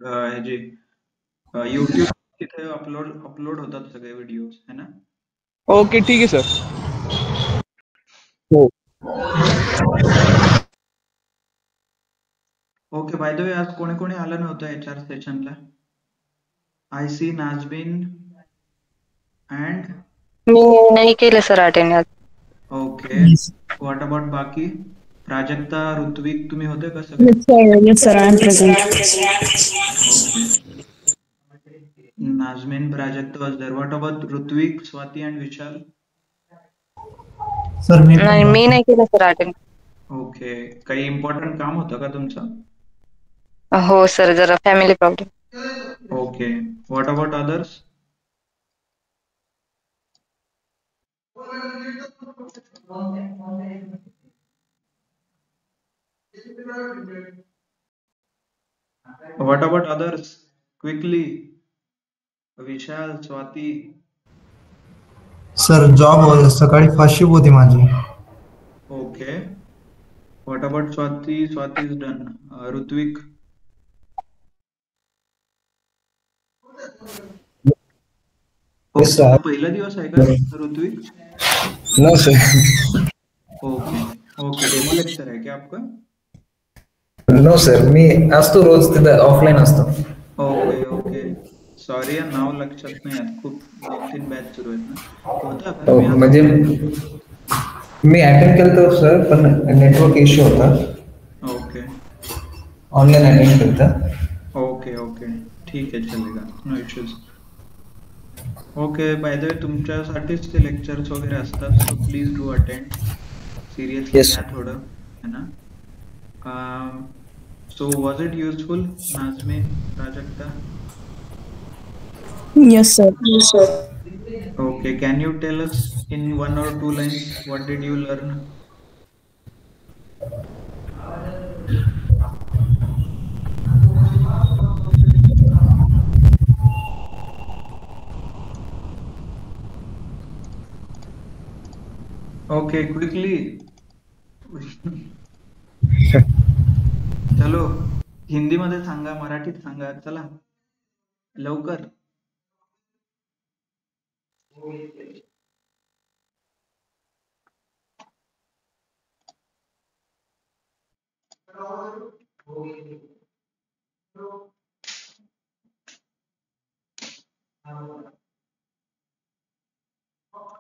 हे जे YouTube तिथे upload होतात सगळे व्हिडिओज है ना. ओके ठीक आहे सर. हो. ओके, बाय द वे आज कोणी कोणी आलं नव्हतं HR सेशनला. आय सी नाजबीन अँड मी नाही केलं सर अटेंड आज. ओके, व्हॉट अबाउट बाकी? प्राजक्ता, ऋत्विक तुम्ही होते का सगळे? Yes, sir, I am present. Okay, Nazmeen, Prajakta was there. What about Ritvik, Swati and Vishal? Sir मी नाही मी नाही केलं सर अटेंड. ओके, काही इम्पॉर्टंट काम होतं का तुमचं? हो सर, जरा family problem. Okay, what about others? What about others? Quickly. Vishal, Swati. Sir job सकाळी फर्स्ट शिफ्ट होती माझी. Okay. What about Swati? Swati is done. Rutvik. Yes, sir. पहिला दिवस आहे का Ritvik? No sir. Okay okay, demo lecture आहे क्या आपका? नो सर, मी असतो रोज तिथे ऑफलाईन असतो. ओके ओके, सॉरी नाव लक्षात नाही आहेत, खूप 2-3 बॅच सुरू आहेत ना. होता का? म्हणजे मी अटेंड केलं सर, पण नेटवर्क इश्यू होता. ओके ऑनलाईन अटेंड केलं. ओके ओके, ठीक आहे, चलेगा, no issues. Okay, by the way तुमच्यासाठीच ते लेक्चर्स वगैरे असतात, so please do attend. Seriously घ्या थोडं, है ना. So was it useful, Nazmeen, Prajakta? Yes, sir. Yes, sir. Okay, can you tell us in 1 or 2 lines what did you learn? Okay, quickly. चलो, हिंदी मध्ये सांगा, मराठीत सांगा, चला लवकर.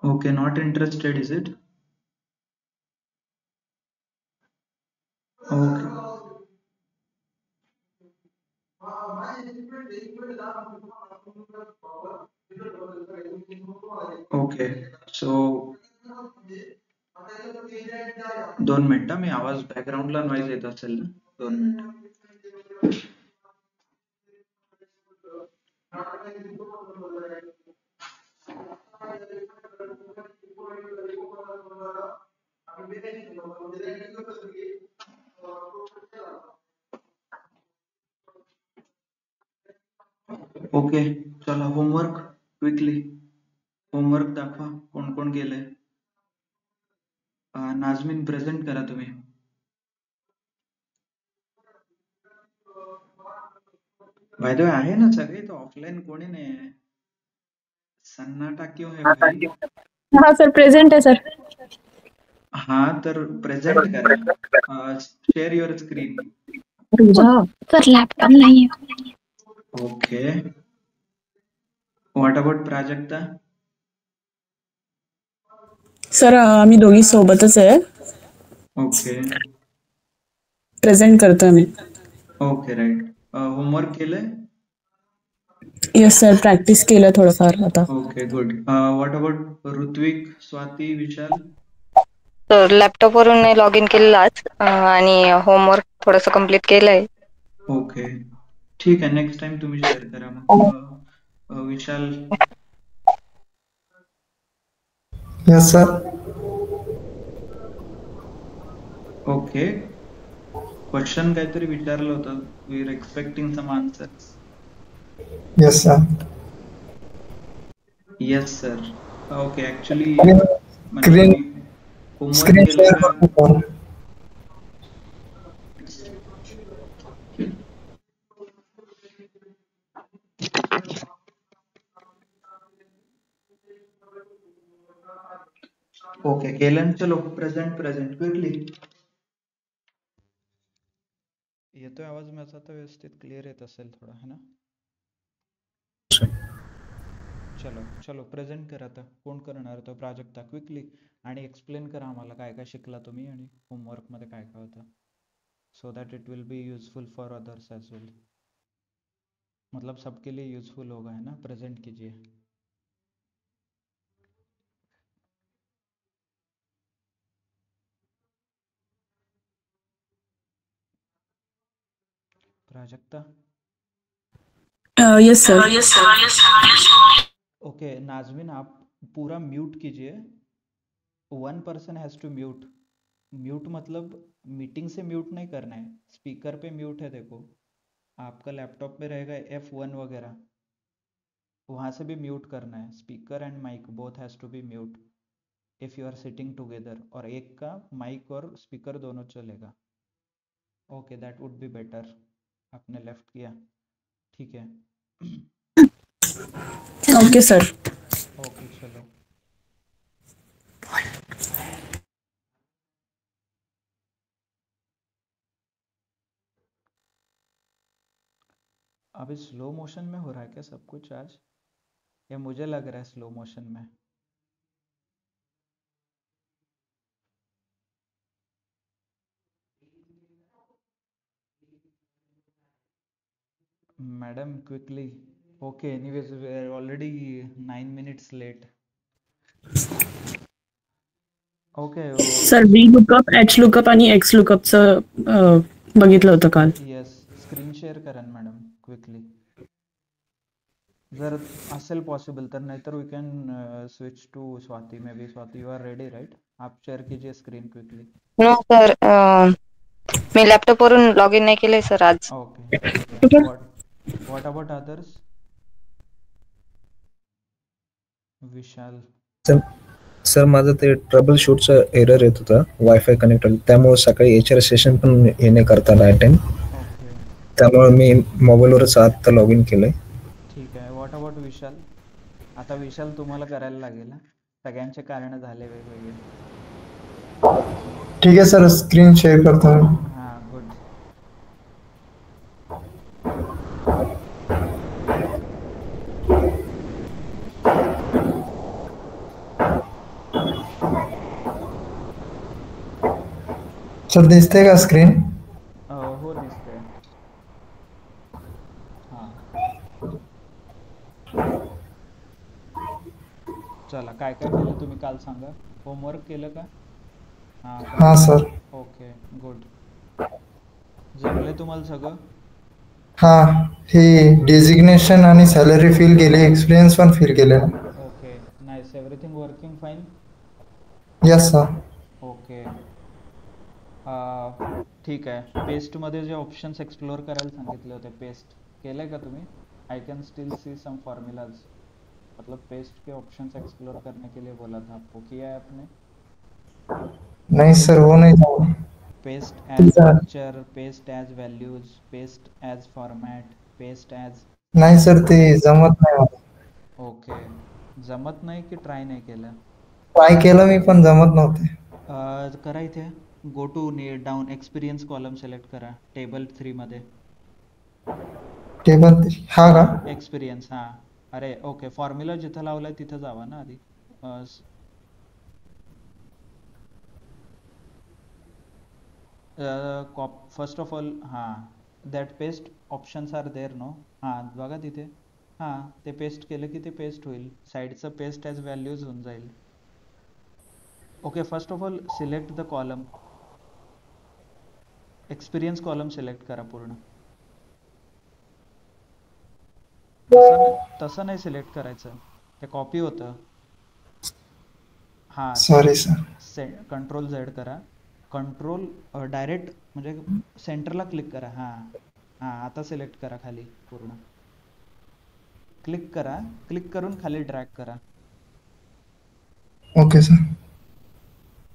Okay, not interested, is it? Okay. Okay, so 2 मिनिटं, मी आवाज बॅकग्राऊंडला noise येत असेल ना, 2 मिनिटं. ओके, चला होमवर्क क्विकली. होमवर्क दाखवा, कोण कोण केलंय. नाजमीन प्रेझेंट करा तुम्ही. बाय द वे आहे ना सगळे, तो ऑफलाईन कोणी नाही आहे. सन्नाटा क्यों है भाई? हाँ सर, प्रेजेंट है सर. हाँ तर प्रेझेंट करा. Share your screen. Sir laptop नाही आहे. Okay, what about Prajakta? Sir आम्ही दोघी सोबतच आहे. ओके प्रेझेंट करतोय मी. Okay, right. होमवर्क केलंय? येस सर, प्रॅक्टिस केलं थोडंफार आता. Okay, good. What about Ritvik, Swati, Vishal? तर लॅपटॉप वरून लॉग इन केलेलं आज आणि होमवर्क थोडस कम्प्लीट केलंय. ओके, ठीक आहे, नेक्स्ट टाइम तुम्ही शेअर करा मग. Vishal? Yes sir. Okay, question काहीतरी विचारलं होतं, we are expecting some answers. Yes sir. Yes sir. Okay, actually screen homework share केलं करतो सर. ओके केलं, चलो प्रेझेंट क्विकली. येतोय आवाज माझा तर व्यवस्थित क्लिअर येत असेल थोडा, है ना? चलो प्रेझेंट करा. आता कोण करणार तो प्राजक्ता? क्विकली आणि एक्सप्लेन करा आम्हाला काय काय शिकला तुम्ही आणि होमवर्क मध्ये काय काय होतं, so that it will be useful for others as well. मतलब सबके लिए यूजफुल होगा, है ना? प्रेजेंट कीजिए. Prajakta. Yes sir. Okay Nazmeen, आप पूरा म्यूट कीजिए. 1 person has to mute. Mute मतलब मीटिंग से म्यूट नहीं करना है, स्पीकर पे म्यूट है. देखो आपका लैपटॉप पे रहेगा F1 वगैरह, वहां से भी म्यूट करना है. Speaker and mic both has to be mute if you are sitting together, और एक का माइक और स्पीकर दोनों चलेगा. Okay that would be better. आपने लेफ्ट किया, ठीक है. Okay sir. ओके चलो. अभी स्लो मोशन में हो रहा है क्या सब कुछ आज, या मुझे लग रहा है स्लो मोशन में? Madam quickly. Okay anyways we are already 9 minutes late. Okay sir V lookup, H lookup आणि एक्स लुकअपचं बघितलं होतं काल. येस, स्क्रीन शेअर करा मॅडम क्विकली जर असेल पॉसिबल तर, नाहीतर we can switch to Swati. Maybe Swati you are ready right? आप शेअर कीजिए स्क्रीन क्विकली. नो सर, मी लॅपटॉप वरून लॉग इन नाही केलंय सर आज. ओके ठीक आहे. What about others? Vishal. Sir माझं ते ट्रबल शूटचं एरर येत होतं वायफाय कनेक्टेड, त्यामुळे सकाळी HR सेशन पण येणे करता नाही टाइम, ओके त्यामुळे मी मोबाईलवरच आता लॉग इन केलंय. ठीक आहे. व्हॉट अबाउट विशाल? आता विशाल तुम्हाला करायला लागेल. सगळ्यांचे कारण झाले वेगवेगळे. ठीक आहे सर, स्क्रीन शेअर करतो मी. हां गुड. सर दिसते का स्क्रीन? हो दिसतंय. हां चला, काय काय केलं तुम्ही काल सांगा. होमवर्क केलं का? हां सर. Okay good. जमले तुम्हाला सगळं? हां, हे डेझिग्नेशन आणि सॅलरी फिल केली, एक्सपिरियन्स पण फिल केले. Okay nice. Everything working fine? Yes sir. Okay ठीक आहे. पेस्टमध्ये जे ऑप्शन्स एक्सप्लोर करायला सांगितले होते, पेस्ट केलंय का तुम्ही? I can still see some formulas. मतलब पेस्ट के ऑप्शंस एक्सप्लोर करने के लिए बोला था आपको, किया है आपने? नाही सर, हो नाही झालं. Paste as picture, paste as values, paste as format, paste as. नाही सर, ते जमत नाही मला. ओके जमत नाही की ट्राय नाही केलं? ट्राय केलं मी पण जमत नव्हते. करा इथे go to down experience column select करा टेबल 3 मध्ये. टेबल हा का? एक्सपिरियन्स. हां अरे ओके, फॉर्म्युला जिथं लावलाय तिथं जावा ना आधी. फर्स्ट ऑफ ऑल हां that paste options are there no. हां बघा तिथे. हां ते पेस्ट केलं की ते पेस्ट होईल. साईडचं पेस्ट ॲज व्हॅल्यूज होऊन जाईल. Okay first of all select the column. Experience column select करा पूर्ण. तसं नाही सिलेक्ट करायचं, ते कॉपी होतं. हां सॉरी सर. कंट्रोल Z करा. कंट्रोल डायरेक्ट म्हणजे सेंटरला क्लिक करा. हां आता सिलेक्ट करा खाली पूर्ण. क्लिक करा, क्लिक करून खाली ड्रॅग करा. Okay sir.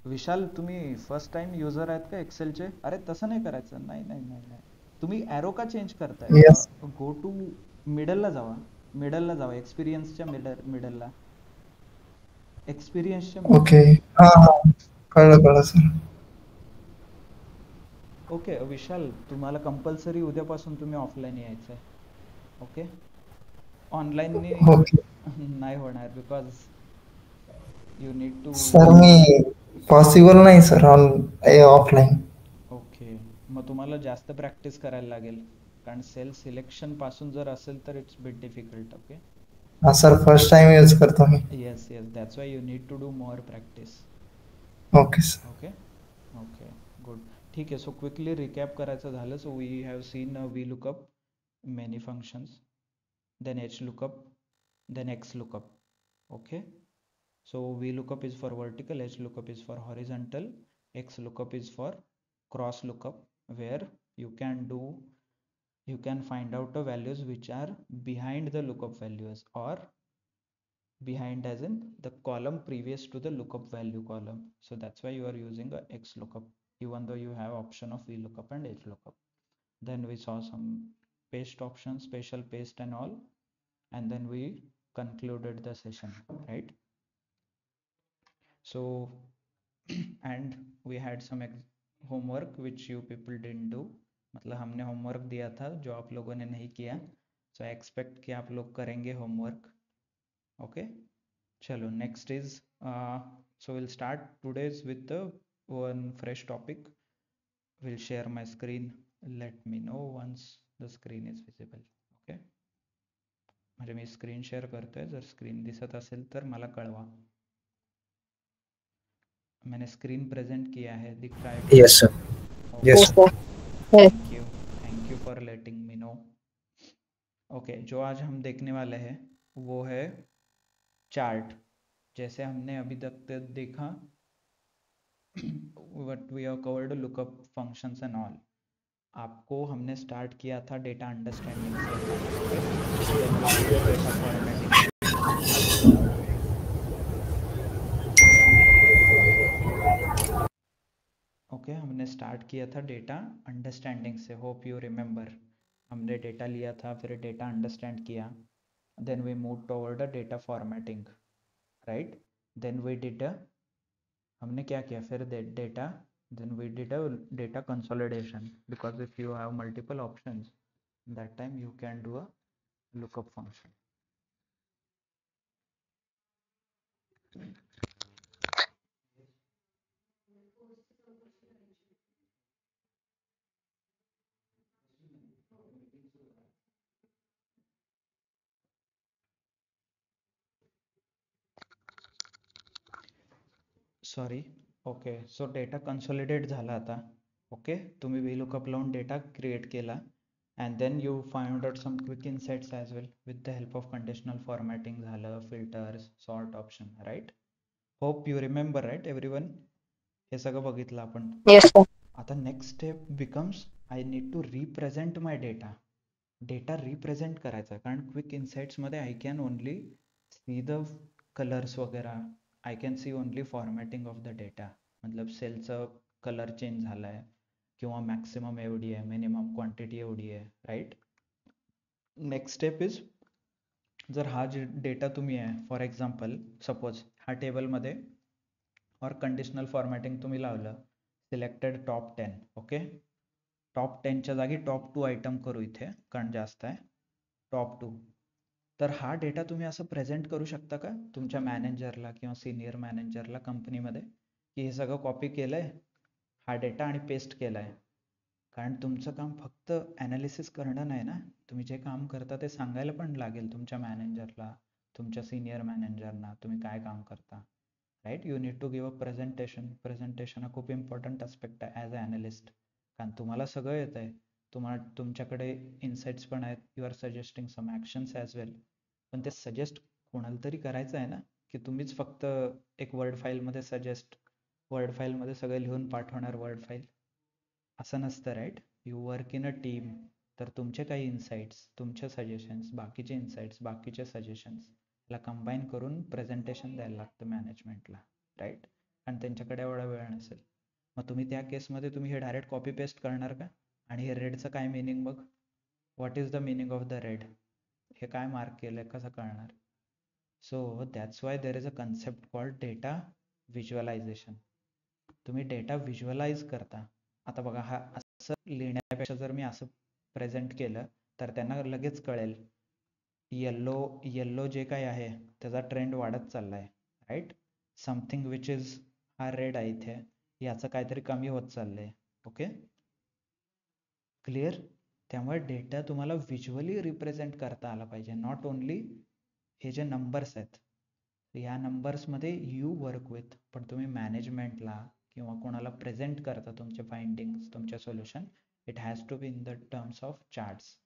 विशाल तुम्ही फर्स्ट टाइम युजर आहेत का एक्सेलचे? अरे तसं नाही करायचं. नाही नाही नाही नाही, तुम्ही ॲरो का चेंज करताय? Yes. गो टू मिडलला जावा. एक्सपिरियन्सच्या मिडलला. एक्सपिरियन्सचे ओके. हा हा, कळलं सर. ओके विशाल, तुम्हाला कंपल्सरी उद्यापासून तुम्ही ऑफलाईन यायचं आहे. ओके, ऑनलाईननी ओके नाही होणार because you need to. Sir, मी पॉसिबल नाही सर ऑफलाईन. ओके, मग तुम्हाला जास्त प्रॅक्टिस करायला लागेल, कारण सेल सिलेक्शन पासून जर असेल तर इट्स बिट डिफिकल्ट. ओके. हा सर, फर्स्ट टाइम यूज करतो मी. Yes yes, that's why you need to do more practice. Okay sir. Okay okay good. ठीक आहे, सो क्विकली रिकॅप करायचं झालं. So we have seen we lookup, many functions, then h lookup, then x lookup. Okay, so v lookup is for vertical, h lookup is for horizontal, x lookup is for cross lookup, where you can find out the values which are behind the lookup values, or behind as in the column previous to the lookup value column. So that's why you are using a x lookup, even though you have option of v lookup and h lookup. Then we saw some paste options, special paste and all, and then we concluded the session, right? So and we had some homework which you people didn't do. मतलब हमने homework दिया था जो आप लोगों ने नहीं किया. So I expect कि आप लोग करेंगे होमवर्क. Okay, चलो next is so we'll start today's with the one fresh topic. We'll share my screen. Let me know once the screen is visible. Okay, म्हणजे मी स्क्रीन शेअर करतोय, जर screen दिसत असेल तर मला कळवा. मैंने स्क्रीन प्रेजेंट किया है, दिख रहा है? Yes sir. Yes. Thank you for letting me know. Okay, जो आज हम देखने वाले हैं वो है चार्ट. जैसे हमने अभी तक देखा what we have covered lookup functions and all. आपको हमने स्टार्ट किया था डेटा अंडरस्टैंडिंग से. Data formatting. ओके, हमने स्टार्ट किया था डेटा अंडरस्टैंडिंग से. Hope you remember. हमने डेटा लिया था, फिर डेटा अंडरस्टैंड किया, then we move toward a data formatting, right? Then we did हमने क्या किया फिर data, then we did a data consolidation, because if you have multiple options that time you can do a lookup function. Sorry. Okay, so data consolidate झाला आता. Okay, तुम्ही VLOOKUP लावून data create केला, and then you find out some quick insights as well with the help of conditional formatting झालं, filters, sort option, right? Hope you remember, right everyone? हे सगळं बघितलं आपण. Yes sir. आता next step becomes I need to represent my data. Data represent करायचा, कारण quick इन्साइट्समध्ये I can only see the colours वगैरे. I can see only formatting of the data, मतलब सेलचं कलर चेंज झाला आहे किंवा मॅक्सिमम एवढी आहे, मिनिमम क्वांटिटी एवढी आहे, राईट? नेक्स्ट स्टेप इज, जर हा जे डेटा तुम्ही आहे, फॉर एक्झाम्पल सपोज हा टेबलमध्ये और कंडिशनल फॉर्मॅटिंग तुम्ही लावलं, सिलेक्टेड टॉप 10. ओके, टॉप 10च्या जागी टॉप 2 आयटम करू इथे, कारण जास्त आहे टॉप 2. तर हा डेटा तुम्ही असं प्रेझेंट करू शकता का तुमच्या मॅनेजरला किंवा सिनियर मॅनेजरला कंपनीमध्ये, की हे सगळं कॉपी केलंय हा डेटा आणि पेस्ट केलाय? कारण तुमचं काम फक्त ॲनालिसिस करणं नाही ना, तुम्ही जे काम करता ते सांगायला पण लागेल तुमच्या मॅनेजरला, तुमच्या सिनियर मॅनेजरना तुम्ही काय काम करता, right? You need to give a presentation. Presentation हा खूप इम्पॉर्टंट आस्पेक्ट आहे ॲज अ ॲनालिस्ट, कारण तुम्हाला सगळं येत आहे, तुमच्याकडे इन्साइट्स पण आहेत, you are suggesting some actions as well, पण ते सजेस्ट कोणाला तरी करायचं आहे ना, की तुम्हीच फक्त एक वर्ड फाईलमध्ये सगळं लिहून पाठवणार वर्ड फाईल, असं नसतं, right? You work in a team. तर तुमचे काही इन्साइट्स, तुमचे सजेशन्स, बाकीचे इन्साइट्स, बाकीचे सजेशन्स ला कंबाईन करून प्रेझेंटेशन द्यायला लागतं मॅनेजमेंटला, राईट? आणि त्यांच्याकडे एवढा वेळ नसेल. मग तुम्ही त्या केसमध्ये तुम्ही हे डायरेक्ट कॉपी पेस्ट करणार का? आणि हे रेडचं काय मिनिंग बघ, what is the meaning of the red, हे काय मार्क केलंय कसं कळणार? So that's why there is a concept called data visualisation. तुम्ही डेटा व्हिज्युअलाइज करता. आता बघा, हा असं लिहिण्यापेक्षा जर मी असं प्रेझेंट केलं तर त्यांना लगेच कळेल येल्लो जे काही आहे त्याचा ट्रेंड वाढत चालला आहे, राईट. समथिंग विच इज हा रेड आहे इथे, याचं काहीतरी कमी होत चाललंय. Okay, clear. त्यामुळे डेटा तुम्हाला व्हिज्युअली रिप्रेझेंट करता आला पाहिजे, नॉट ओनली हे जे नंबर्स आहेत या नंबर्समध्ये यू वर्क विथ, पण तुम्ही मॅनेजमेंटला किंवा कोणाला प्रेझेंट करता तुमचे फाइंडिंग्स, तुमचे solution, it has to be in the terms of charts,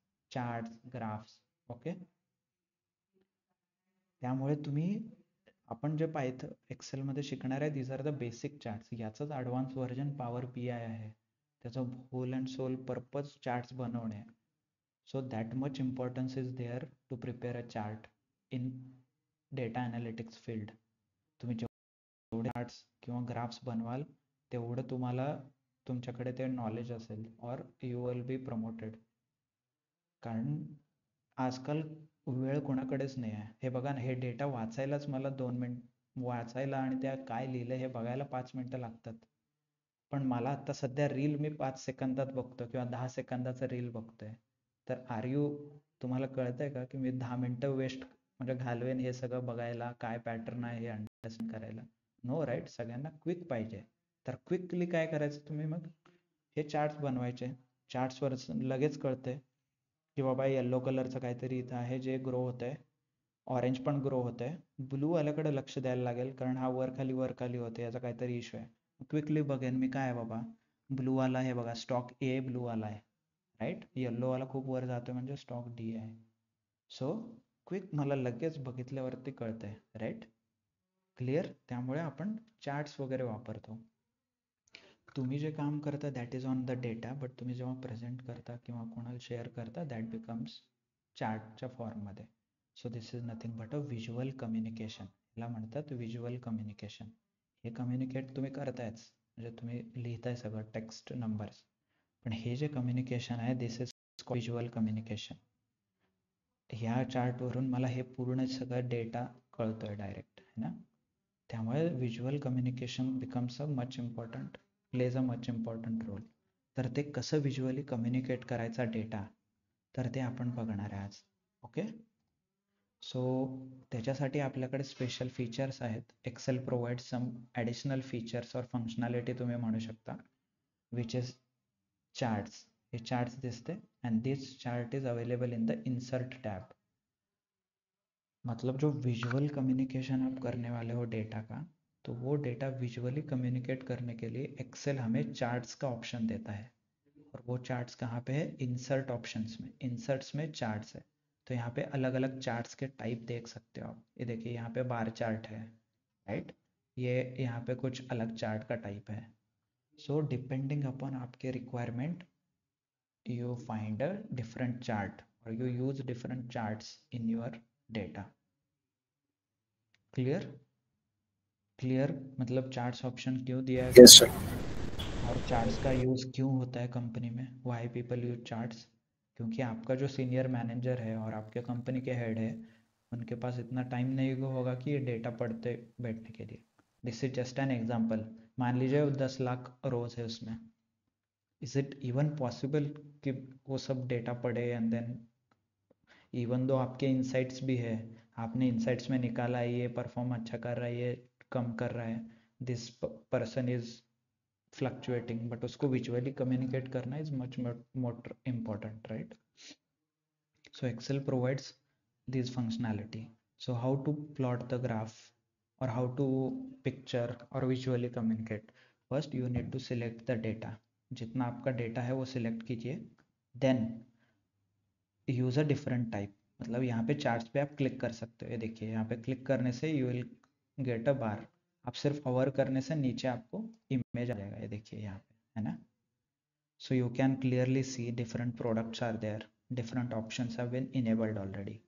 graphs. Okay, त्यामुळे आपण जे एक्सेलमध्ये शिकणार आहे these are the basic charts. याचंच advance version Power B I आहे. त्याचं whole and sole purpose charts बनवणे. So that much importance is there to prepare a chart in data analytics field. तुम्ही जेवढे चार्ट्स किंवा ग्राफ्स बनवाल तेवढं तुम्हाला तुमच्याकडे ते नॉलेज असेल, और यू विल बी प्रमोटेड. कारण आजकाल वेळ कोणाकडेच नाही आहे. हे बघा ना, हे डेटा वाचायलाच मला 2 मिनिट वाचायला आणि त्या काय लिहिलं हे बघायला 5 मिनिटं लागतात. पण मला आता सध्या रील मी 5 सेकंदात बघतो किंवा 10 सेकंदाचं रील बघतोय. तर तुम्हाला कळतंय का की मी 10 मिनिटं वेस्ट म्हणजे घालवेन हे सगळं बघायला, काय पॅटर्न आहे हे अंडरस्टँड करायला? No, right. सगळ्यांना क्विक पाहिजे. तर क्विकली काय करायचं तुम्ही, मग हे चार्ट्स बनवायचे. चार्ट्सवर लगेच कळतंय की बाबा येल्लो कलरचं काहीतरी इथं आहे जे ग्रो होत आहे, ऑरेंज पण ग्रो होत आहे. ब्लू आल्याकडे लक्ष द्यायला लागेल कारण हा वर खाली होते, याचा काहीतरी इश्यू आहे. क्विकली बघेन मी काय बाबा, ब्लू आला हे बघा, स्टॉक ए ब्लू आला आहे, राईट. येल्लो वाला खूप वर जातोय म्हणजे स्टॉक डी आहे. सो क्विक मला लगेच बघितल्यावरती कळतंय, राईट. क्लिअर. त्यामुळे आपण चार्ट्स वगैरे वापरतो. तुम्ही जे काम करता that is on the data, but तुम्ही जेव्हा प्रेझेंट करता किंवा कोणाला शेअर करता दॅट बिकम्स चार्टच्या फॉर्ममध्ये. So this is nothing but a visual communication. याला म्हणतात व्हिज्युअल कम्युनिकेशन. हे कम्युनिकेट तुम्ही करतायच, म्हणजे तुम्ही लिहिताय सगळं टेक्स्ट, नंबर्स, पण हे जे कम्युनिकेशन आहे दिस इज व्हिज्युअल कम्युनिकेशन. ह्या चार्टवरून मला हे पूर्ण सगळं डेटा कळतोय डायरेक्ट, है ना. त्यामुळे visual communication becomes plays a much important role. तर ते कसं व्हिज्युअली कम्युनिकेट करायचा डेटा, तर ते आपण बघणार आहे आज. ओके, सो त्याच्यासाठी आपल्याकडे स्पेशल फीचर्स आहेत. Excel provide some additional features और फंक्शनॅलिटी तुम्ही म्हणू शकता, विच इज चार्ट्स. हे चार्ट्स दिसते and this chart is available in the insert tab. मतलब जो विजुअल कम्युनिकेशन आप करने वाले हो डेटा का, तो वो डेटा विजुअली कम्युनिकेट करने के लिए एक्सेल हमें चार्ट्स का ऑप्शन देता है. और वो चार्ट्स कहाँ पे है, इंसर्ट ऑप्शंस में. इंसर्ट्स में चार्ट्स है, तो यहाँ पे अलग अलग चार्ट्स के टाइप देख सकते हो आप. ये देखिए यहाँ पे बार चार्ट है, राइट. ये यहाँ पे कुछ अलग चार्ट का टाइप है. सो डिपेंडिंग अपॉन आपके requirement you find a different chart or you use different charts in your data. clear मतलब चार्ट्स ऑप्शन क्यों दिया है? Yes, sir. और चार्ट्स का यूज़ क्यों होता है कंपनी में? Why people use charts? क्योंकि आपका जो सीनियर मैनेजर है और आपके कंपनी के हेड है, उनके पास इतना टाइम नहीं होगा कि ये डेटा पढ़ते बैठने के लिए. This is just an example. मान लीजिए 10 लाख रोज है उसमें, इज इट इवन पॉसिबल कि वो सब डेटा पढ़े एंड देन, इवन दो आपके इंसाइट्स भी है, आपने इंसाइट्स में निकाला है ये परफॉर्म अच्छा कर रहा है, ये कम कर रहा है, this person is fluctuating, but उसको विजुअली कम्युनिकेट करना is much more important, right. So Excel provides this functionality. So how to plot the graph और हाउ टू पिक्चर और visually communicate. First you need to select the data. जितना आपका data है वो select कीजिए. Then use a different type. मतलब यहाँ पे चार्ट्स पे आप क्लिक कर सकते हो. ये देखिए यहाँ पे क्लिक करने से यू विल गेट अ बार. आप सिर्फ होवर करने से नीचे आपको इमेज आ जाएगा. ये देखिए यहाँ पे, है ना. So you can clearly see different products are there, different options have been enabled already.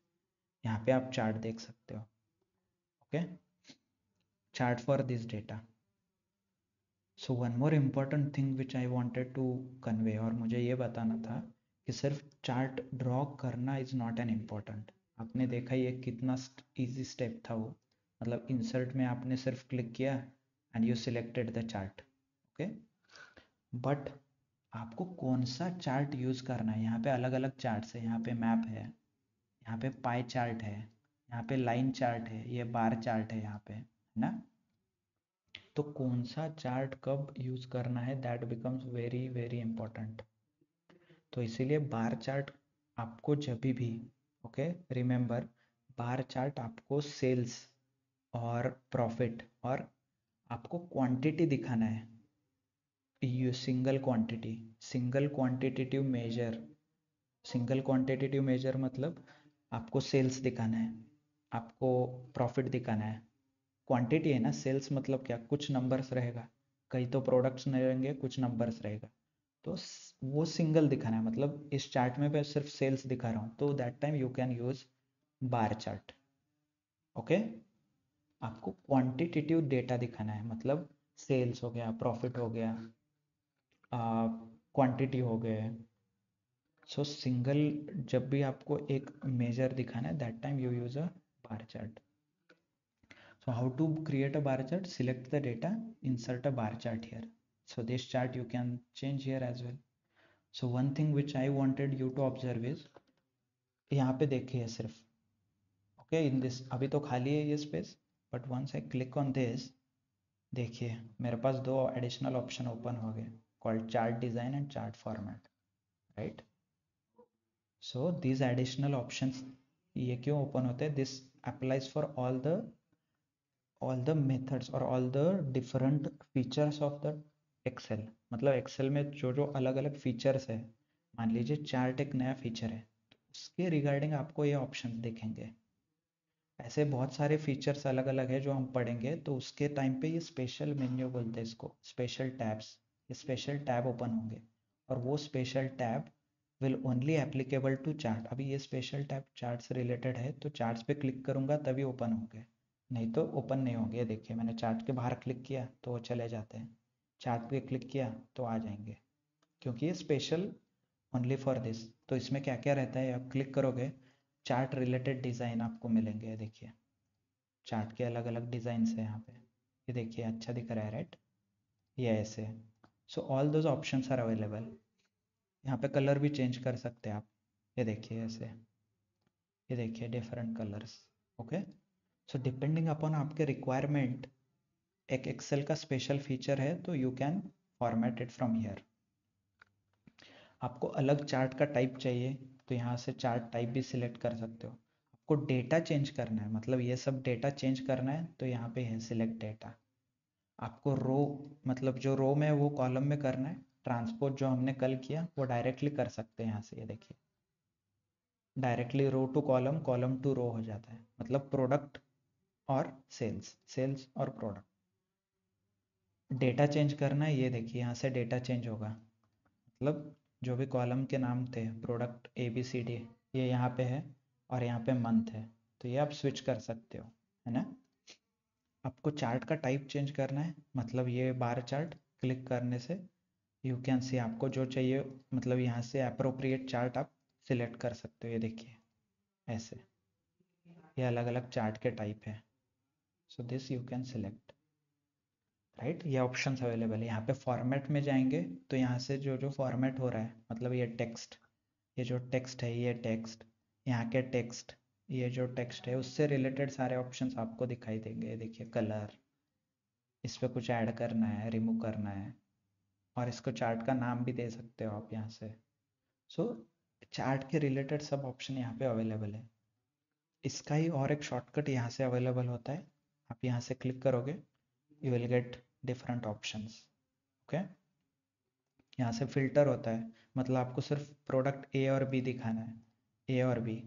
यहाँ पे आप चार्ट देख सकते हो. Okay, chart for this data. So one more important thing which I wanted to convey, और मुझे ये बताना था कि सिर्फ चार्ट ड्रॉ करना इज नॉट एन इम्पॉर्टेंट. आपने देखा ये कितना इजी स्टेप था वो, मतलब इंसर्ट में आपने सिर्फ क्लिक किया and you selected the chart. Okay, but आपको कौन सा चार्ट यूज़ करना है, यहाँ पे अलग अलग चार्ट्स है, यहाँ पे मैप है, यहाँ पे पाई चार्ट है, यहाँ पे लाइन चार्ट है, ये बार चार्ट है यहाँ पे, है ना। तो कौन सा चार्ट कब यूज़ करना है that becomes very very important. तो इसीलिए बार चार्ट आपको जब भी, ओके रिमेंबर, बार चार्ट आपको सेल्स और प्रॉफिट और आपको क्वांटिटी दिखाना है, ये single quantity, single quantitative measure. Single quantitative measure मतलब आपको सेल्स दिखाना है, आपको प्रॉफिट दिखाना है। क्वांटिटी है ना, सेल्स मतलब क्या, कुछ नंबर्स रहेगा, कई तो प्रोडक्ट्स नहीं रहेंगे, कुछ नंबर्स रहेगा, तो वो सिंगल दिखाना है। मतलब इस चार्ट में मैं सिर्फ सेल्स दिखा रहा हूँ, तो that time you can use bar chart. Okay, आपको क्वांटिटेटिव डेटा दिखाना है, मतलब सेल्स हो गया, प्रॉफिट हो गया, क्वांटिटी हो गए। सो सिंगल जब भी आपको एक मेजर दिखाना है that time you use a bar chart. So how to create a bar chart? Select the data, insert a bar chart here. So this chart you can change here as well. So one thing which I wanted you to observe is, यहाँ पे देखिए सिर्फ, okay in this अभी तो खाली है ये space, but once I click on this, देखिए मेरे पास दो एडिशनल ऑप्शन ओपन हो गए, called chart design and chart format, right. So this additional options ये क्यों ओपन होते हैं, this applies for all the methods और all the different features of the Excel. मतलब एक्सेल में जो जो अलग अलग फीचर्स है, मान लीजिए चार्ट एक नया फीचर है, तो उसके रिगार्डिंग आपको ये ऑप्शंस दिखेंगे। ऐसे बहुत सारे फीचर्स अलग अलग है जो हम पढ़ेंगे, तो उसके टाइम पे ये स्पेशल मेन्यू बोलते हैं इसको, स्पेशल टैब्स, ये स्पेशल टैब ओपन होंगे, और वो special tab will only applicable to chart. अभी ये स्पेशल टैब चार्ट से रिलेटेड है, तो चार्ट्स पे क्लिक करूंगा तभी ओपन होंगे, नहीं तो ओपन नहीं होंगे। देखिए मैंने चार्ट के बाहर क्लिक किया तो वो चले जाते हैं, चार्ट पे क्लिक किया तो आ जाएंगे, क्योंकि ये स्पेशल ओनली फॉर दिस। तो इसमें क्या क्या रहता है, आप क्लिक करोगे चार्ट रिलेटेड डिज़ाइन आपको मिलेंगे। देखिए चार्ट के अलग अलग डिज़ाइन है यहाँ पे, ये देखिए अच्छा दिख रहा है, राइट, ये ऐसे। So all those options are available. यहाँ पे कलर भी चेंज कर सकते हैं आप, ये देखिए ऐसे, ये देखिए different colours. Okay, so depending upon आपके रिक्वायरमेंट, एक एक्सेल का स्पेशल फीचर है तो you can format it from here. आपको अलग चार्ट का टाइप चाहिए तो यहाँ से चार्ट टाइप भी सिलेक्ट कर सकते हो। आपको डेटा चेंज करना है, मतलब ये सब डेटा चेंज करना है, तो यहाँ पे है सिलेक्ट डेटा। आपको रो, मतलब जो रो में है वो कॉलम में करना है, ट्रांसपोर्ट जो हमने कल किया वो डायरेक्टली कर सकते हैं यहाँ से, ये देखिए directly row to column, column to row हो जाता है, मतलब प्रोडक्ट और सेल्स, सेल्स और प्रोडक्ट। डेटा चेंज करना है, ये देखिए यहाँ से डेटा चेंज होगा, मतलब जो भी कॉलम के नाम थे प्रोडक्ट ABCD, ये यहाँ पे है और यहाँ पे मंथ है, तो ये आप स्विच कर सकते हो, है ना। आपको चार्ट का टाइप चेंज करना है, मतलब ये बार चार्ट क्लिक करने से यू कैन सी आपको जो चाहिए, मतलब यहाँ से अप्रोप्रिएट चार्ट आप सिलेक्ट कर सकते हो। ये देखिए ऐसे, ये अलग अलग चार्ट के टाइप है, so this you can select, right. ये ऑप्शंस अवेलेबल है। यहाँ पे फॉर्मेट में जाएंगे तो यहाँ से जो जो फॉर्मेट हो रहा है, मतलब ये टेक्स्ट, ये जो टेक्स्ट है, ये टेक्स्ट, यहाँ के टेक्स्ट, ये जो टेक्स्ट है उससे रिलेटेड सारे ऑप्शंस आपको दिखाई देंगे। ये देखिए कलर, इस पर कुछ ऐड करना है, रिमूव करना है, और इसको चार्ट का नाम भी दे सकते हो आप यहाँ से। सो चार्ट के रिलेटेड सब ऑप्शन यहाँ पे अवेलेबल है। इसका ही और एक शॉर्टकट यहाँ से अवेलेबल होता है, आप यहाँ से क्लिक करोगे you will get different options. Okay, यहाँ से फिल्टर होता है, मतलब आपको सिर्फ प्रोडक्ट A और B दिखाना है, A और B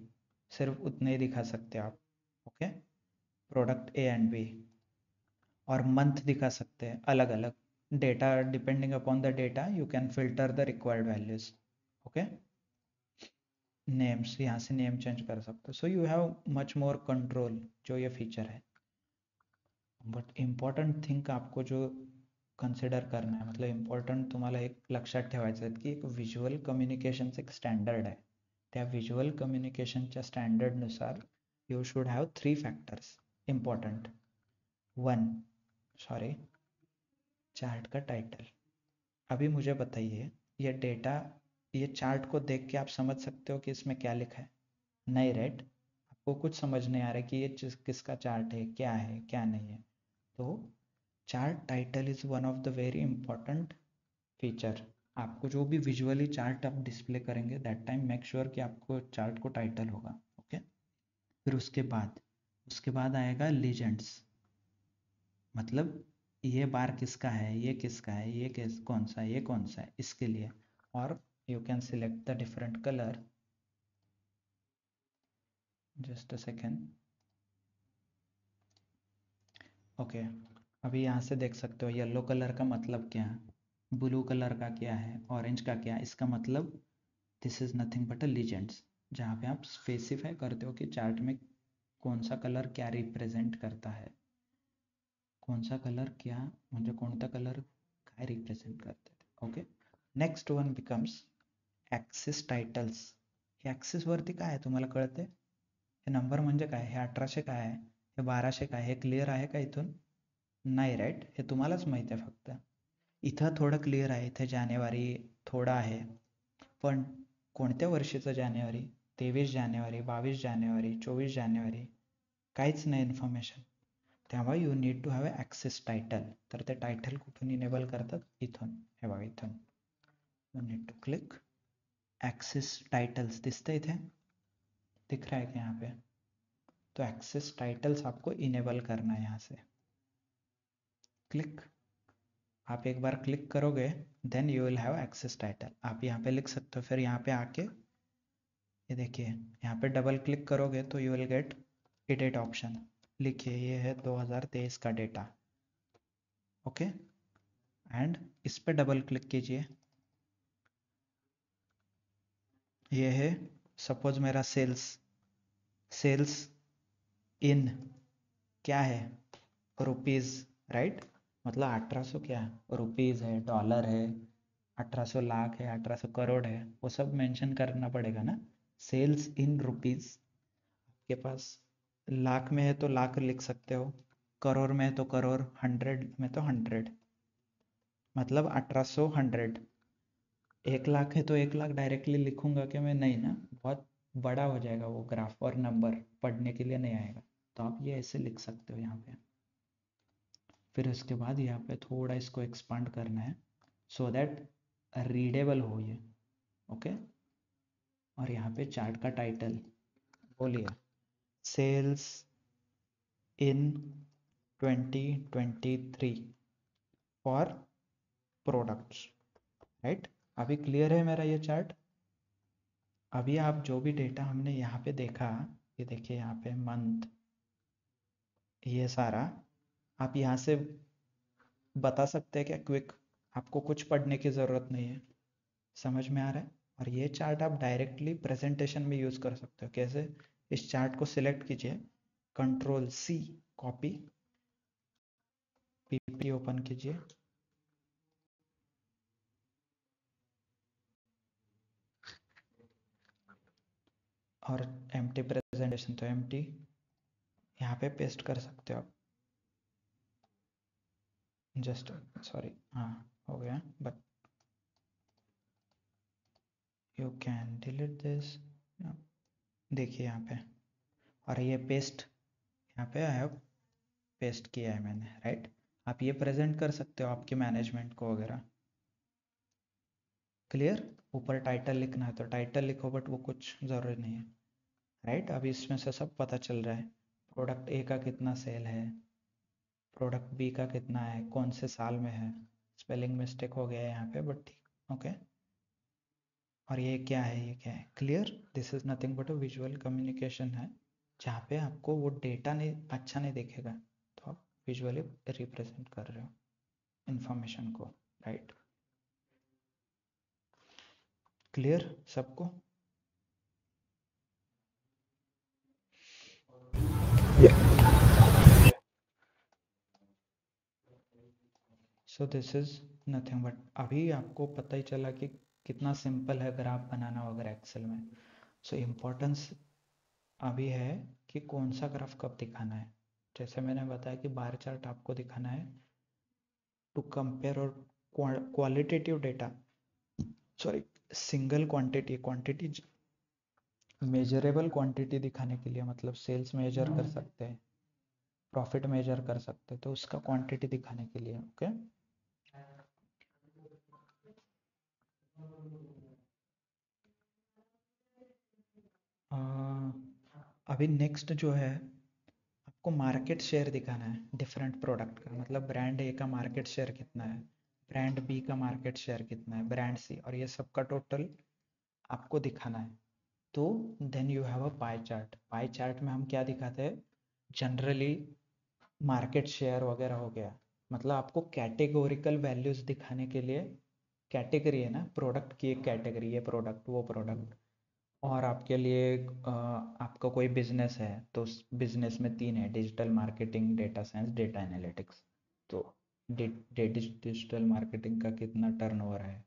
सिर्फ उतने ही दिखा सकते हैं आप। Okay, product A and B, और मंथ दिखा सकते हैं अलग अलग। Data depending upon the data you can filter the required values. Okay, names, यहाँ से नेम चेंज कर सकते हो। So you have much more control, जो ये फीचर है। बट इम्पॉर्टंट थिंग आपको जो कन्सिडर करना है, मतलब इम्पॉर्टंट तुम्हाला एक लक्षात ठेवायचं आहे की एक व्हिज्युअल कम्युनिकेशनचं एक स्टँडर्ड आहे, त्या व्हिज्युअल कम्युनिकेशनच्या स्टँडर्डनुसार you should have 3 factors important. Chart का टाइटल. अभी मुझे बताइए ये डेटा, ये चार्ट को देख के आप समझ सकते हो कि इसमें क्या लिखा है? नहीं राइट, आपको कुछ समझ नहीं आ रहा कि ये किसका चार्ट है, क्या नहीं है. तो chart title is one of the very important feature. आपको जो भी विजुअली चार्ट आप डिस्प्ले करेंगे दैट टाइम मेक श्योर कि आपको चार्ट को टाइटल होगा. ओके. फिर उसके बाद आएगा लीजेंड्स, मतलब ये बार किसका है, ये किसका है, ये कौन सा है, ये कौन सा है, इसके लिए. और you can select the different colour. Just a second. Okay, अभी यहाँ से देख सकते हो येलो कलर का मतलब क्या है, ब्लू कलर का क्या है, ऑरेंज का क्या है. इसका मतलब this is nothing but a legends, जहाँ पे आप स्पेसिफाई करते हो कि चार्ट में कौन सा कलर क्या रिप्रेजेंट करता है, कौन सा कलर क्या, म्हणजे कोणता कलर काय रिप्रेझेंट करतात. ओके. Next one becomes axis titles. हे ॲक्सिस वरती काय आहे तुम्हाला कळते? हे नंबर म्हणजे काय, हे 1800 काय आहे, हे 1200 काय, हे क्लिअर आहे का इथून? नाही राईट, हे तुम्हालाच माहिती आहे. फक्त इथं थोडं क्लिअर आहे, इथे जानेवारी थोडं आहे, पण कोणत्या वर्षीचं जानेवारी, 23 जानेवारी, 22 जानेवारी, 24 जानेवारी, काहीच नाही इन्फॉर्मेशन. तेव्हा you need to have access title. तर ते टायटल कुठून इनेबल करतात? इथून. हे बघा इथून you need to click access titles. दिखता इथे, दिख रहा है क्या यहाँ पे? तो एक्सेस टाइटल्स आपको इनेबल करना है. यहाँ से क्लिक, आप एक बार क्लिक करोगे then you will have access title. आप यहाँ पे लिख सकते हो. फिर यहाँ पे आके ये देखिए, यहाँ पे डबल क्लिक करोगे तो you will get edit option. लिखिए ये है 2023 का डेटा. ओके. एंड इस पे डबल क्लिक कीजिए. ये है सपोज मेरा सेल्स इन क्या है, रुपीज़ राइट. मतलब 1800 क्या है, रुपीज़ है, डॉलर है, 1800 लाख है, 1800 करोड़ है, वो सब मेंशन करना पड़ेगा ना. Sales in rupees. आपके पास लाख में है तो लाख लिख सकते हो, करोड़ में है तो करोड़, 100 में तो 100, मतलब 1800 100. 1 लाख है तो 1 लाख डायरेक्टली लिखूंगा कि मैं, नहीं ना, बहुत बड़ा हो जाएगा वो ग्राफ और नंबर पढ़ने के लिए नहीं आएगा. तो आप ये ऐसे लिख सकते हो यहाँ पे. फिर उसके बाद यहाँ पे थोड़ा इसको एक्सपांड करना है सो दैट रीडेबल हो ये. ओके. और यहाँ पे चार्ट का टाइटल बोलिए sales in 2023 for products right. अभी क्लियर है मेरा ये चार्ट? अभी आप जो भी डेटा हमने यहाँ पे देखा, ये देखिए यहाँ पे मंथ, ये सारा आप यहाँ से बता सकते हैं क्या क्विक? आपको कुछ पढ़ने की ज़रूरत नहीं है. समझ में आ रहा है? और ये चार्ट आप डायरेक्टली प्रेजेंटेशन में यूज़ कर सकते हो. कैसे? इस चार्ट को सिलेक्ट कीजिए, Ctrl+C कॉपी, पीपीटी ओपन कीजिए, और एम्प्टी प्रेजेंटेशन तो एम्प्टी यहाँ पे पेस्ट कर सकते हो आप. जस्ट सॉरी, हाँ हो गया, but you can delete this. देखिए यहाँ पे, और ये पेस्ट यहाँ पे आई हैव पेस्ट किया है मैंने राइट. आप ये प्रेजेंट कर सकते हो आपके मैनेजमेंट को वगैरह. क्लियर? ऊपर टाइटल लिखना है तो टाइटल लिखो, बट वो कुछ ज़रूरी नहीं है राइट. अभी इसमें से सब पता चल रहा है. प्रोडक्ट ए का कितना सेल है, प्रोडक्ट बी का कितना है, कौन से साल में है. स्पेलिंग मिस्टेक हो गया है यहाँ पे, बट ठीक. ओके. और ये क्या है, ये क्या है? Clear? This is nothing but a visual communication है, जहाँ पे आपको वो डेटा नहीं अच्छा नहीं दिखेगा तो आप विजुअली रिप्रेजेंट कर रहे हो इंफॉर्मेशन को राइट. क्लियर सबको? So this is nothing but, अभी आपको पता ही चला कि कितना सिंपल है ग्राफ बनाना वगैरह एक्सेल में. सो इम्पोर्टेंस अभी है कि कौन सा ग्राफ कब दिखाना है। जैसे मैंने बताया कि बार चार्ट आपको दिखाना है टू कंपेयर और qualitative data, sorry single quantity measurable quantity दिखाने के लिए, मतलब सेल्स मेजर कर सकते हैं, प्रॉफिट मेजर कर सकते हैं, तो उसका क्वांटिटी दिखाने के लिए। ओके अभी नेक्स्ट जो है आपको मार्केट शेयर दिखाना है डिफरेंट प्रोडक्ट का, मतलब ब्रांड ए का मार्केट शेयर कितना है, ब्रांड बी का मार्केट शेयर कितना है, ब्रांड सी, और ये सब का टोटल आपको दिखाना है। तो then you have a pie chart. Pie chart में हम क्या दिखाते हैं, जनरली मार्केट शेयर वगैरह हो गया, मतलब आपको कैटेगोरिकल वैल्यूज दिखाने के लिए, कैटेगरी है ना, प्रोडक्ट की एक कैटेगरी, ये प्रोडक्ट वो प्रोडक्ट, और आपके लिए आपका कोई बिजनेस है तो उस बिजनेस में 3 है, digital marketing, data science, data analytics. तो डिजिटल मार्केटिंग का कितना टर्नओवर है,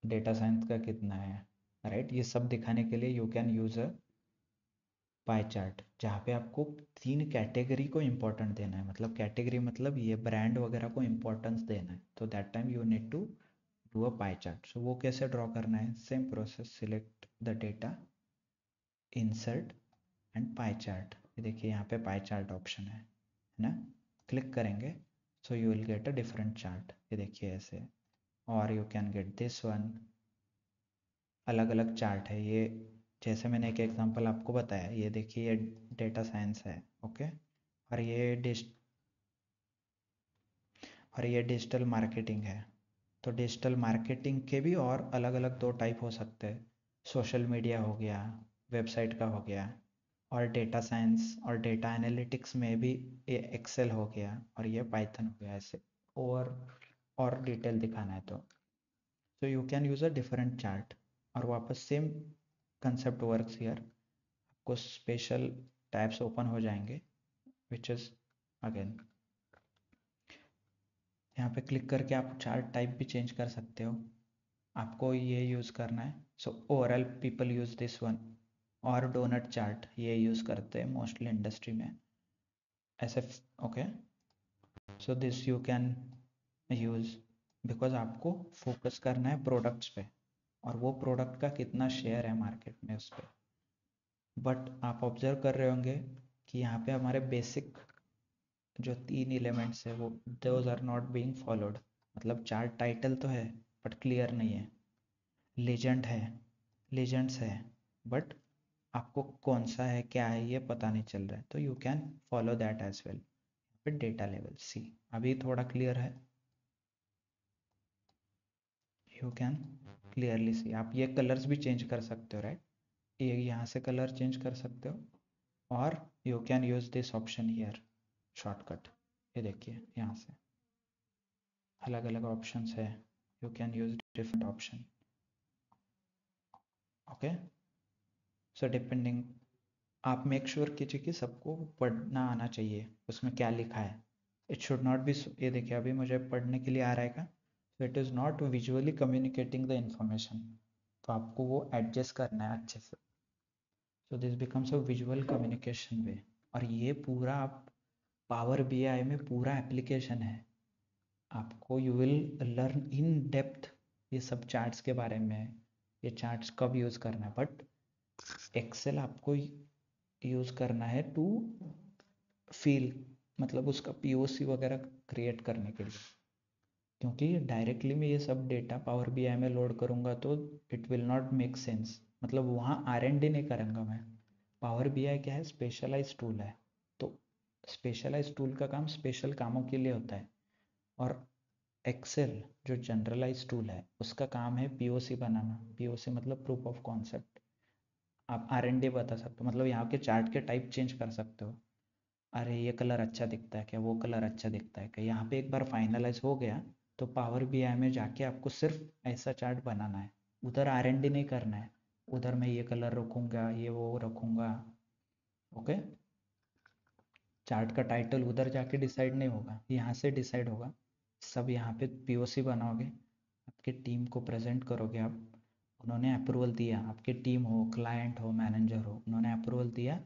डेटा साइंस का कितना है, राइट, ये सब दिखाने के लिए you can use a pie chart, जहाँ पे आपको 3 कैटेगरी को इम्पोर्टेंट देना है, मतलब कैटेगरी मतलब ये ब्रांड वगैरह को इम्पोर्टेंस देना है, तो that time you need to do a pie chart. So वो कैसे ड्रॉ करना है, same process, select the data, insert and pie chart. ये देखिए यहाँ पे पाई चार्ट ऑप्शन है ना, क्लिक करेंगे so you will get a different chart. ये देखिए ऐसे, और you can get this one, अलग अलग चार्ट है ये। जैसे मैंने एक एग्जांपल आपको बताया, ये देखिए ये डेटा साइंस है, ओके, और ये डिजिटल मार्केटिंग है। तो डिजिटल मार्केटिंग के भी और अलग अलग 2 टाइप हो सकते हैं, सोशल मीडिया हो गया, वेबसाइट का हो गया, और डेटा साइंस और डेटा एनालिटिक्स में भी ये एक्सेल हो गया और ये पाइथन हो गया। ऐसे और डिटेल दिखाना है तो you can use a different chart. और वापस सेम कंसेप्ट वर्क्स हियर, आपको स्पेशल टैब्स ओपन हो जाएंगे, विच इज़ अगेन यहाँ पे क्लिक करके आप चार्ट टाइप भी चेंज कर सकते हो, आपको ये यूज़ करना है। So overall people use this one, और डोनट चार्ट ये यूज़ करते हैं मोस्टली इंडस्ट्री में ऐसे। Okay, so this you can use, because आपको फोकस करना है प्रोडक्ट्स पे, और वो प्रोडक्ट का कितना शेयर है मार्केट में उस पर। बट आप ऑब्जर्व कर रहे होंगे कि यहाँ पे हमारे बेसिक जो 3 एलिमेंट्स है वो those are not being followed, मतलब चार्ट टाइटल तो है बट क्लियर नहीं है, लीजेंड है, लीजेंड्स है, बट आपको कौन सा है क्या है ये पता नहीं चल रहा है, तो you can follow that as well. फिर डेटा लेवल सी, अभी थोड़ा क्लियर है, यू कैन क्लियरली सी। आप ये कलर्स भी चेंज कर सकते हो, राइट, ये यहाँ से कलर चेंज कर सकते हो, और you can use this option here shortcut. ये देखिए यहाँ से अलग अलग ऑप्शंस है, you can use different option. Okay, so depending, आप मेक श्योर कीजिए कि सबको पढ़ना आना चाहिए उसमें क्या लिखा है। इट शुड नॉट बी, ये देखिए अभी मुझे पढ़ने के लिए आ रहा है, so it is not visually communicating the information, तो आपको वो एडजस्ट करना है अच्छे से। So this becomes a visual communication way, और ये पूरा आप पावर बीआई में पूरा एप्लीकेशन है, आपको you will learn in depth ये सब चार्ट्स के बारे में, ये चार्ट्स कब यूज़ करना है। बट एक्सेल आपको यूज़ करना है टू फील, मतलब उसका पीओसी वगैरह क्रिएट करने के लिए, क्योंकि डायरेक्टली मैं ये सब डेटा पावर बीआई में लोड करूँगा तो it will not make sense, मतलब वहाँ R&D नहीं करूँगा मैं। पावर बीआई क्या है, स्पेशलाइज टूल है, तो स्पेशलाइज टूल का काम स्पेशल कामों के लिए होता है, और एक्सेल जो जनरलाइज टूल है उसका काम है पीओसी बनाना। पीओसी मतलब प्रूफ ऑफ कॉन्सेप्ट, आप R&D बता सकते हो, मतलब यहाँ के चार्ट के टाइप चेंज कर सकते हो, अरे ये कलर अच्छा दिखता है क्या, वो कलर अच्छा दिखता है क्या। यहाँ पे एक बार फाइनलाइज हो गया तो पावर बीआई में जाके आपको सिर्फ ऐसा चार्ट बनाना है, उधर R&D नहीं करना है, उधर मैं ये कलर रखूँगा ये वो रखूँगा। ओके, चार्ट का टाइटल उधर जाके डिसाइड नहीं होगा, यहाँ से डिसाइड होगा। सब यहाँ पे पीओसी बनाओगे, आपके टीम को प्रेजेंट करोगे आप, उन्होंने अप्रूवल दिया, आपकी टीम हो, क्लाइंट हो, मैनेजर हो, उन्होंने अप्रूवल दिया,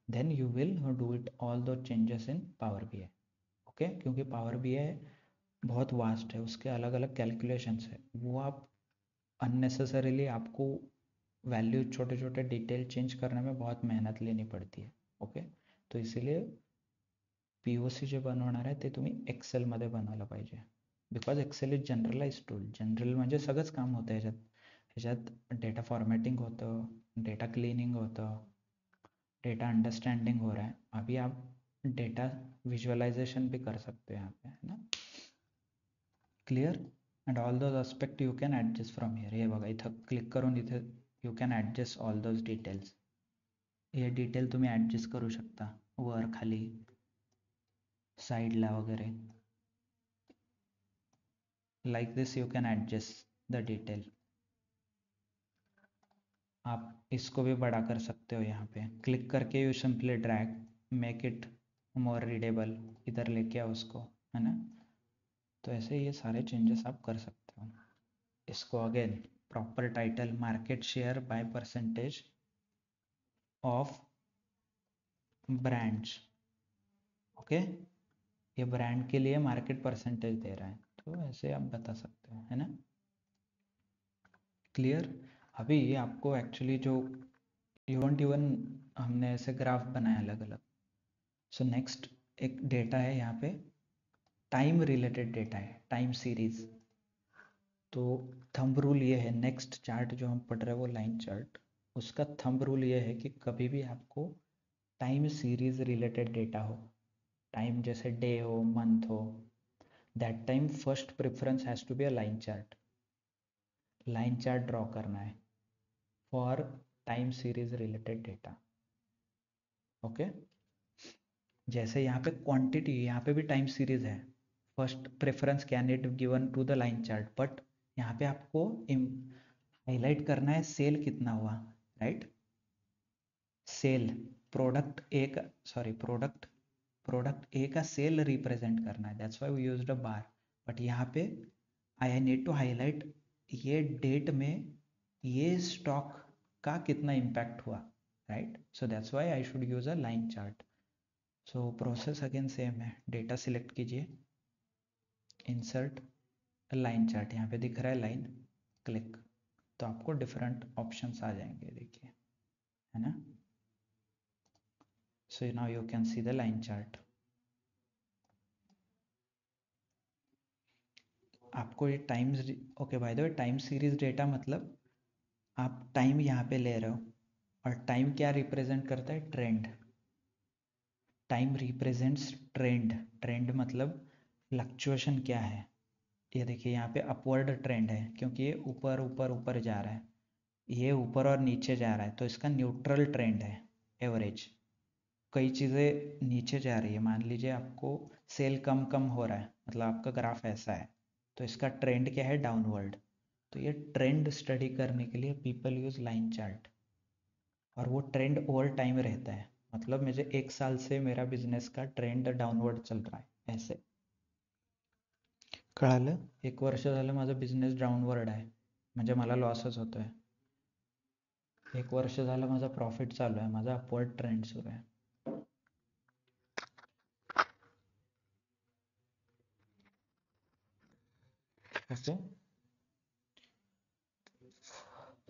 then you will do it all those changes in Power B I. ओके, क्योंकि पावर बी आई बहुत वास्ट है, उसके अलग अलग कैलकुलेशंस है, वो आप अननेसेसरीली आपको वैल्यू छोटे छोटे डिटेल चेंज करने में बहुत मेहनत लेनी पडती आहे. ओके, तो इसीलिए POC जे बनवणार आहे ते तुम्ही एक्सेलमध्ये बनवलं पाहिजे, because Excel is generalise tool. General म्हणजे सगळंच काम होतं ह्याच्यात. ह्याच्यात डेटा फॉर्मेटिंग होतं, डेटा क्लीनिंग होतं, डेटा अंडरस्टैंडिंग हो रहा है. अभी आप डेटा विजुअलाइजेशन भी कर सकते हो यहाँ पे, है ना. Clear. And all those aspect you can adjust from here. हे बघा, इथं क्लिक करून इथे you can adjust all those details. हे डिटेल तुम्ही ॲडजस्ट करू शकता, वर खाली साईडला वगैरे. Like this you can adjust the detail. आप इसको भी बड़ा कर सकते हो, यहाँ पे क्लिक करके you simply drag, make it more readable, इधर लेके आओ उसको, है ना. तो ऐसे ये सारे चेंजेस आप कर सकते हो. इसको again proper title market share by percentage of brands. Okay, ये ब्रांड के लिए मार्केट परसेंटेज दे रहा है, तो ऐसे आप बता सकते हो, है ना. क्लियर. अभी ये आपको एक्चुअली जो इवेंट हमने ऐसे ग्राफ बनाए अलग अलग. सो नेक्स्ट एक डेटा है यहाँ पे, टाइम रिलेटेड डेटा है, टाइम सीरीज. तो थंब रूल ये है, नेक्स्ट चार्ट जो हम पढ़ रहे हैं वो लाइन चार्ट, उसका थंब रूल ये है कि कभी भी आपको टाइम सीरीज रिलेटेड डेटा हो, टाइम जैसे डे हो, मंथ हो, that time first preference has to be a line chart. Line chart draw करना है for time series related data. Okay, जैसे यहाँ पे क्वांटिटी, यहाँ पे भी टाइम सीरीज है, first preference candidate given to the line chart, but यहाँ पे आपको हाईलाइट करना है सेल कितना हुआ, राइट. सेल प्रोडक्ट ए का, सॉरी प्रोडक्ट ए का सेल रिप्रेजेंट करना है, that's why we used a bar. But यहाँ पे आई नीड टू हाईलाइट ये डेट में ये स्टॉक का कितना इम्पैक्ट हुआ, right. So that's why I should use a line chart. So process again same है, डेटा सिलेक्ट कीजिए, इंसर्ट लाइन चार्ट, यहाँ पे दिख रहा है लाइन, क्लिक, तो आपको डिफरेंट ऑप्शंस आ जाएंगे, देखिए, है ना. So now you can see the line chart. आपको ये time, okay by the way, time series data मतलब आप टाइम यहाँ पे ले रहे हो, और टाइम क्या रिप्रेजेंट करता है, trend. Time represents trend. Trend मतलब फ्लक्चुएशन क्या है. ये देखिए यहाँ पे अपवर्ड ट्रेंड है, क्योंकि ये ऊपर ऊपर ऊपर जा रहा है, ये ऊपर और नीचे जा रहा है, तो इसका न्यूट्रल ट्रेंड है, एवरेज. कई चीज़ें नीचे जा रही है, मान लीजिए आपको सेल कम कम हो रहा है, मतलब आपका ग्राफ ऐसा है, तो इसका ट्रेंड क्या है, डाउनवर्ड. तो ये ट्रेंड स्टडी करने के लिए पीपल यूज लाइन चार्ट, और वो ट्रेंड ओवर टाइम रहता है, मतलब मुझे 1 साल से मेरा बिझनेस का ट्रेंड डाउनवर्ड चल रहा है, ऐसे. कळालं. 1 वर्ष झालं माझा बिझनेस डाउनवर्ड आहे, म्हणजे मला लॉसच होतोय. 1 वर्ष झालं माझा प्रॉफिट चालू आहे, माझा अपवर्ड ट्रेंड सुरू आहे. Okay,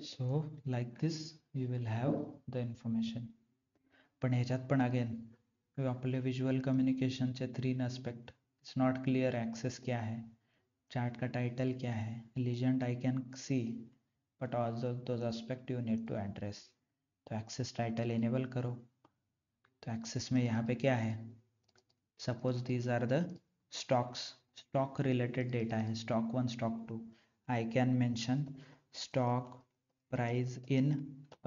so like this you will have the information. पण ह्याच्यात पण अगेन आपले विज्युअल कम्युनिकेशनचे 3 aspect. It's not clear, axis क्या है, चार्ट का टाइटल क्या है, legend I can see, but all those aspect you need to address. तो एक्सेस टाइटल इनेबल करो. तो एक्सेस में यहाँ पे क्या है, suppose these are the stocks, stock related data है, stock 1, stock 2. I can mention stock price in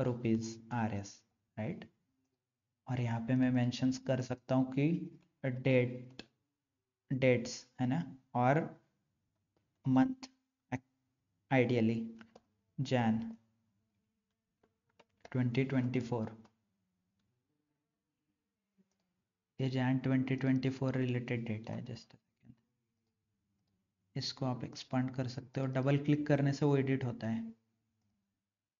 rupees RS, right. और यहाँ पे मैं मेंशंस कर सकता हूँ कि डेट्स, है ना, और मंथ, आइडियली जैन 2024. ये जैन 2024 रिलेटेड डेटा है. जस्ट इसको आप एक्सपांड कर सकते हो, डबल क्लिक करने से वो एडिट होता है.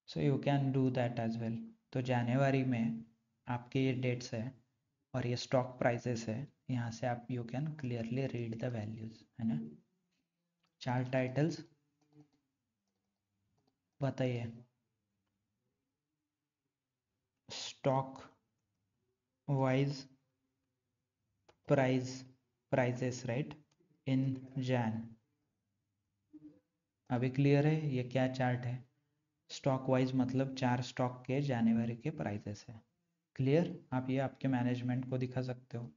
So you can do that as well. तो जनवरी में आपके ये डेट्स है और ये स्टॉक प्राइसेस है, यहाँ से आप you can clearly read the values, है ना। चार्ट टाइटल्स बताइए। स्टॉक वाइज प्राइजेस राइट इन जैन। अभी क्लियर है ये क्या चार्ट है? स्टॉक वाइज मतलब 4 स्टॉक के जनवरी के प्राइजेस है। क्लियर? आप ये आपके मैनेजमेंट को दिखा सकते हो।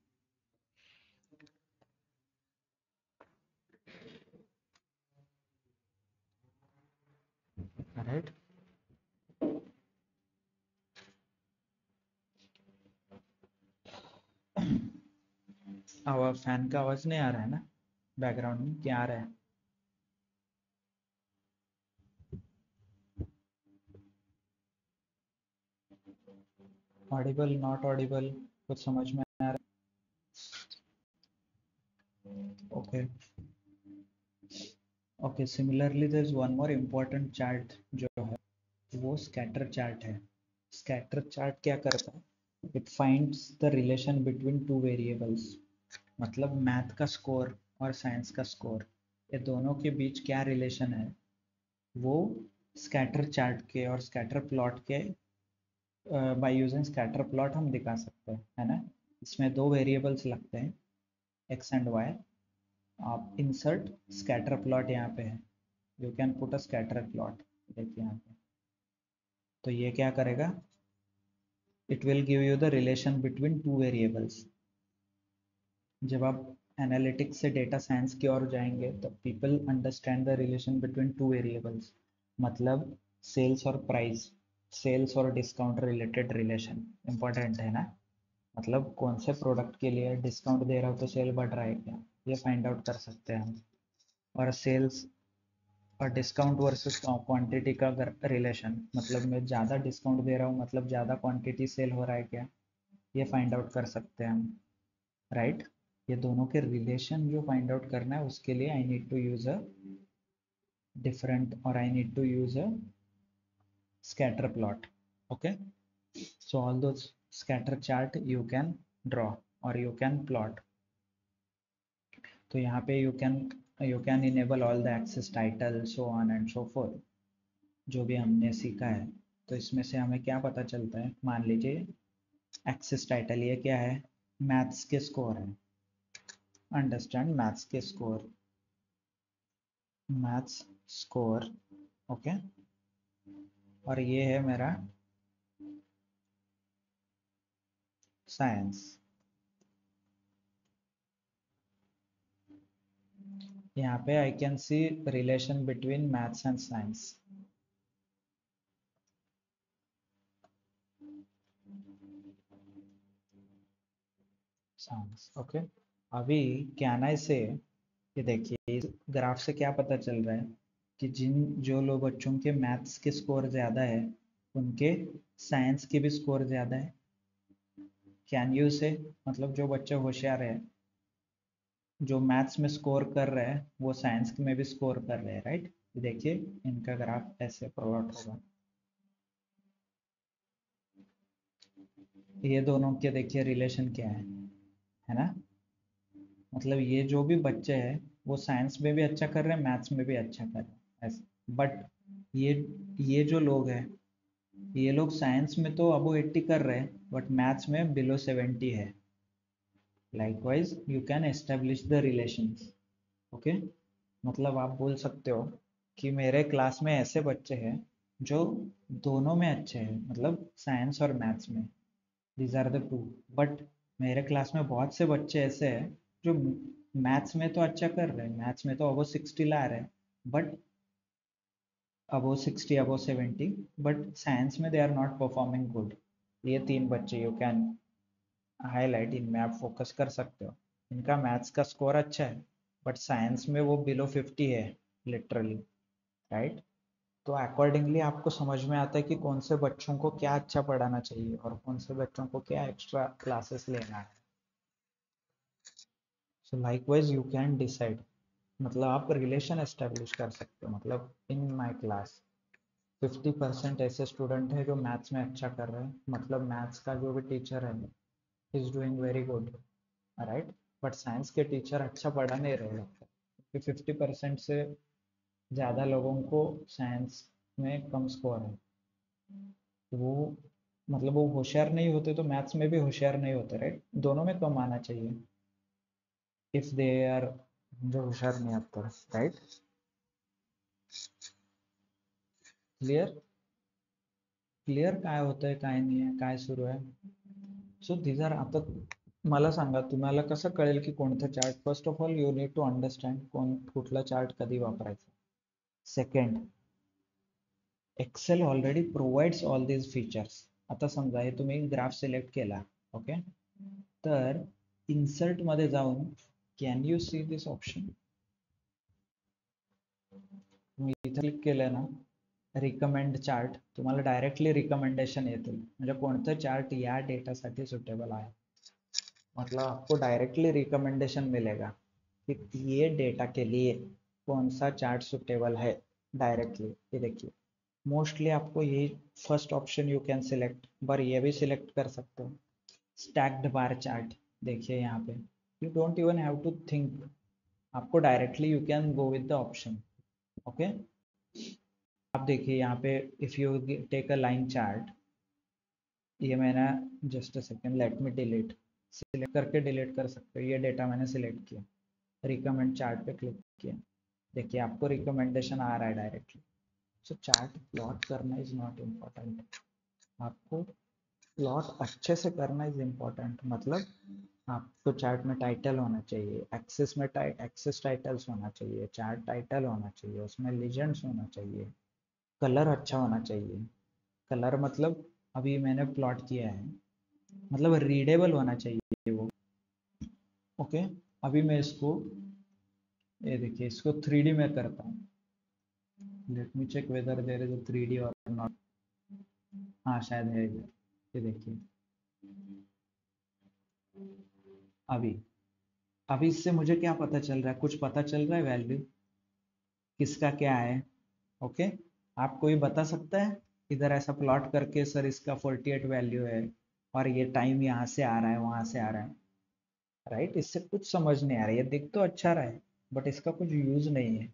राइट, आवाज फैन का आवाज नहीं आ रहा है ना बैकग्राउंड में? क्या आ रहा है? ऑडिबल, नॉट ऑडिबल, कुछ समझ में आ रहा है? Okay okay, similarly there is one more important chart जो है वो स्कैटर चार्ट है। स्कैटर चार्ट क्या करता है? It finds the relation between two variables. मतलब मैथ का स्कोर और साइंस का स्कोर, ये दोनों के बीच क्या रिलेशन है वो स्कैटर चार्ट के और स्कैटर प्लॉट के बाय यूजिंग स्कैटर प्लॉट हम दिखा सकते हैं, है ना। इसमें 2 वेरिएबल्स लगते हैं एक्स एंड वाई। आप इंसर्ट स्कैटर प्लॉट यहाँ पे है, you can put a scatter plot. देखिए यहाँ पे तो ये क्या करेगा, it will give you the relation between two variables. जब आप एनालिटिक्स से डेटा साइंस की ओर जाएंगे तो people understand the relation between two variables. मतलब सेल्स और प्राइस, सेल्स और डिस्काउंट रिलेटेड रिलेशन इंपॉर्टेंट है ना। मतलब कौन से प्रोडक्ट के लिए डिस्काउंट दे रहा हो तो सेल बढ़ रहा है क्या, ये फाइंड आउट कर सकते हैं हम। और सेल्स और डिस्काउंट वर्सेस क्वांटिटी का रिलेशन, मतलब मैं ज़्यादा डिस्काउंट दे रहा हूँ मतलब ज़्यादा क्वांटिटी सेल हो रहा है क्या, ये फाइंड आउट कर सकते हैं हम, राइट। ये दोनों के रिलेशन जो फाइंड आउट करना है उसके लिए I need to use a different और I need to use a scatter plot. Okay, so all those scatter chart you can draw or you can plot. तो यहाँ पे you can enable all the access title so on and so forth जो भी हमने सीखा है। तो इसमें से हमें क्या पता चलता है, मान लीजिए एक्सेस टाइटल ये क्या है, मैथ्स के स्कोर है। अंडरस्टैंड मैथ्स के स्कोर, मैथ्स स्कोर, ओके। और ये है मेरा साइंस। यहाँ पे आई can C relation between maths and science. Science, okay. अभी कैन आई से, ये देखिए इस ग्राफ से क्या पता चल रहा है कि जो लोग बच्चों के मैथ्स के स्कोर ज़्यादा है उनके साइंस के भी स्कोर ज़्यादा है। कैन यू से, मतलब जो बच्चे होशियार है, जो मैथ्स में स्कोर कर रहे हैं वो साइंस में भी स्कोर कर रहे हैं, राइट। देखिए इनका ग्राफ ऐसे प्लॉट होगा, ये दोनों के देखिए रिलेशन क्या है ना। मतलब ये जो भी बच्चे हैं वो साइंस में भी अच्छा कर रहे हैं, मैथ्स में भी अच्छा कर रहे हैं ऐसे। बट ये ये जो लोग हैं ये लोग साइंस में तो अबो 80 कर रहे हैं बट मैथ्स में बिलो 70 है। Likewise you can establish the relations, okay. मतलब आप बोल सकते हो कि मेरे क्लास में ऐसे बच्चे हैं जो दोनों में अच्छे हैं, मतलब साइंस और मैथ्स में, these are the two. But मेरे क्लास में बहुत से बच्चे ऐसे हैं जो मैथ्स में तो अच्छा कर रहे हैं, मैथ्स में तो अबो 60 ला रहे हैं, but above 60 above 70, but science में they are not performing good. ये 3 बच्चे यू कैन हाईलाइट, इनमें आप फोकस कर सकते हो। इनका मैथ्स का स्कोर अच्छा है बट साइंस में वो बिलो 50 है लिटरली, राइट। तो अकॉर्डिंगली आपको समझ में आता है कि कौन से बच्चों को क्या अच्छा पढ़ाना चाहिए और कौन से बच्चों को क्या एक्स्ट्रा क्लासेस लेना है। सो लाइकवाइज यू कैन डिसाइड, मतलब आप रिलेशन एस्टेब्लिश कर सकते हो। मतलब इन माय क्लास 50% ऐसे स्टूडेंट हैं जो मैथ्स में अच्छा कर रहे हैं, मतलब मैथ्स का जो भी टीचर है is doing very good, right. But science के टीचर अच्छा पढ़ा नहीं रहे लगता, क्योंकि 50% से ज़्यादा लोगों को साइंस में कम स्कोर है। वो मतलब वो होशियार नहीं होते तो मैथ्स में भी होशियार नहीं होते, राइट। दोनों में कम आना चाहिए इफ दे आर जो होशियार नहीं आता, राइट। क्लियर क्लियर काय होतंय काय नाही आहे काय सुरू आहे. सो दीज आर, आता मला सांगा तुम्हाला कसं कळेल की कोणतं chart. First of all you need to understand कुठला चार्ट कधी वापरायचा. Second, Excel already provides all these features. आता समजा हे तुम्ही ग्राफ सिलेक्ट केला, ओके, तर इन्सर्ट मध्ये जाऊन can you see this option. मी इथे क्लिक केलं ना, रिकमेंड चार्ट, तुम्हाला डायरेक्टली रिकमेंडेशन येतील म्हणजे कोणतं चार्ट या डेटासाठी सुटेबल आहे. मतलब आपको डायरेक्टली रिकमेंडेशन मिलेगा कि ये डेटा के लिए कौन सा चार्ट सुटेबल है डायरेक्टली. ये देखिए मोस्टली आपको यही first option you can select, पर ये भी सिलेक्ट कर सकते हो. स्टैक्ड बार चार्ट देखिए यहाँ पे, you don't even have to think, आपको directly you can go with the option. Okay, आप देखिए यहाँ पे if you take a line chart, ये मैंने just a second let me delete, select करके डिलीट कर सकते हो. ये डेटा मैंने सिलेक्ट किया, रिकमेंड चार्ट पे क्लिक किया, देखिए आपको रिकमेंडेशन आ रहा है डायरेक्टली. सो चार्ट प्लॉट करना इज नॉट इम्पॉर्टेंट, आपको प्लॉट अच्छे से करना इज इम्पॉर्टेंट. मतलब आपको चार्ट में टाइटल होना चाहिए, एक्सेस में एक्सेस टाइटल्स होना चाहिए, चार्ट टाइटल होना चाहिए, उसमें लीजेंड्स होना चाहिए, कलर अच्छा होना चाहिए. कलर मतलब अभी मैंने प्लॉट किया है, मतलब रीडेबल होना चाहिए वो. ओके, अभी मैं इसको, ये देखिए इसको 3D में करता हूँ. Let me check whether there is a 3D और नॉट. हाँ शायद है इधर, ये देखिए अभी अभी इससे मुझे क्या पता चल रहा है, कुछ पता चल रहा है वैल्यू किसका क्या है. ओके, आप कोई बता सकता है इधर ऐसा प्लॉट करके सर इसका 48 वैल्यू है और ये टाइम यहाँ से आ रहा है वहां से आ रहा है, राइट. इससे कुछ समझ नहीं आ रहा है, ये दिख तो अच्छा रहा है बट इसका कुछ यूज नहीं है,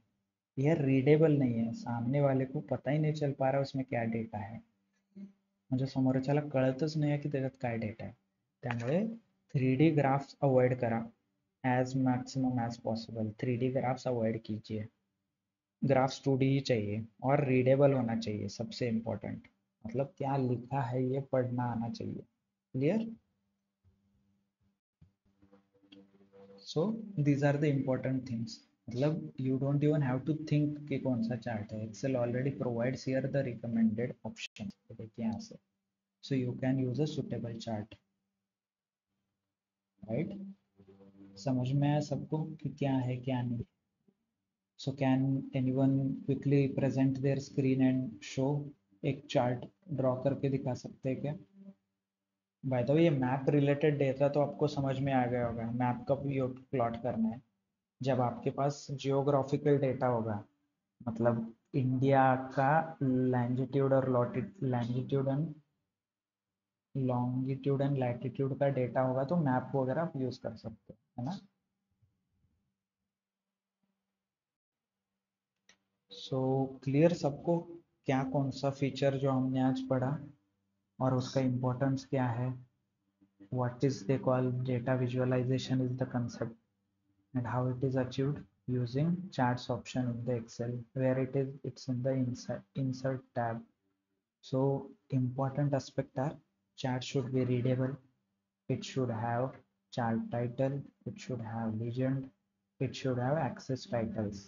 यह रीडेबल नहीं है, सामने वाले को पता ही नहीं चल पा रहा उसमें क्या डेटा आहे, म्हणजे समोरच्याला कळतच नाही की त्याच्यात काय डेटा आहे. त्यामुळे 3D ग्राफ्स अवॉइड करा as maximum as possible. 3D graphs avoid कीजिए, ग्राफ्स 2D ही चाहिए और रीडेबल होना चाहिए सबसे इम्पोर्टेंट, मतलब क्या लिखा है ये पढ़ना आना चाहिए. Clear. So these are the important things, मतलब you don't even have to think कि कौन सा चार्ट है, Excel already provides here the recommended option. देखिए यहाँ से, so you can use a suitable chart, right. समझ में आया सबको कि क्या है क्या नहीं. So can anyone quickly present their screen and show, एक चार्ट ड्रॉ करके दिखा सकते हैं क्या. बाय द वे ये मैप रिलेटेड डेटा तो आपको समझ में आ गया होगा, मैप का भी प्लॉट करना है. जब आपके पास जियोग्राफिकल डेटा होगा, मतलब इंडिया का लैंगिट्यूड और लॉन्गिट्यूड एंड लैटिट्यूड का डेटा होगा तो मैप वगैरह आप यूज कर सकते हो, है ना. सो क्लियर सबको क्या कौन सा फीचर जो हमने आज पढ़ा और उसका इम्पोर्टेंस क्या है. What is they call data visualisation is the concept and how it is achieved using charts option in the Excel, where it's in the insert tab. So important aspect are chart should be readable, it should have chart title, it should have legend, it should have access titles.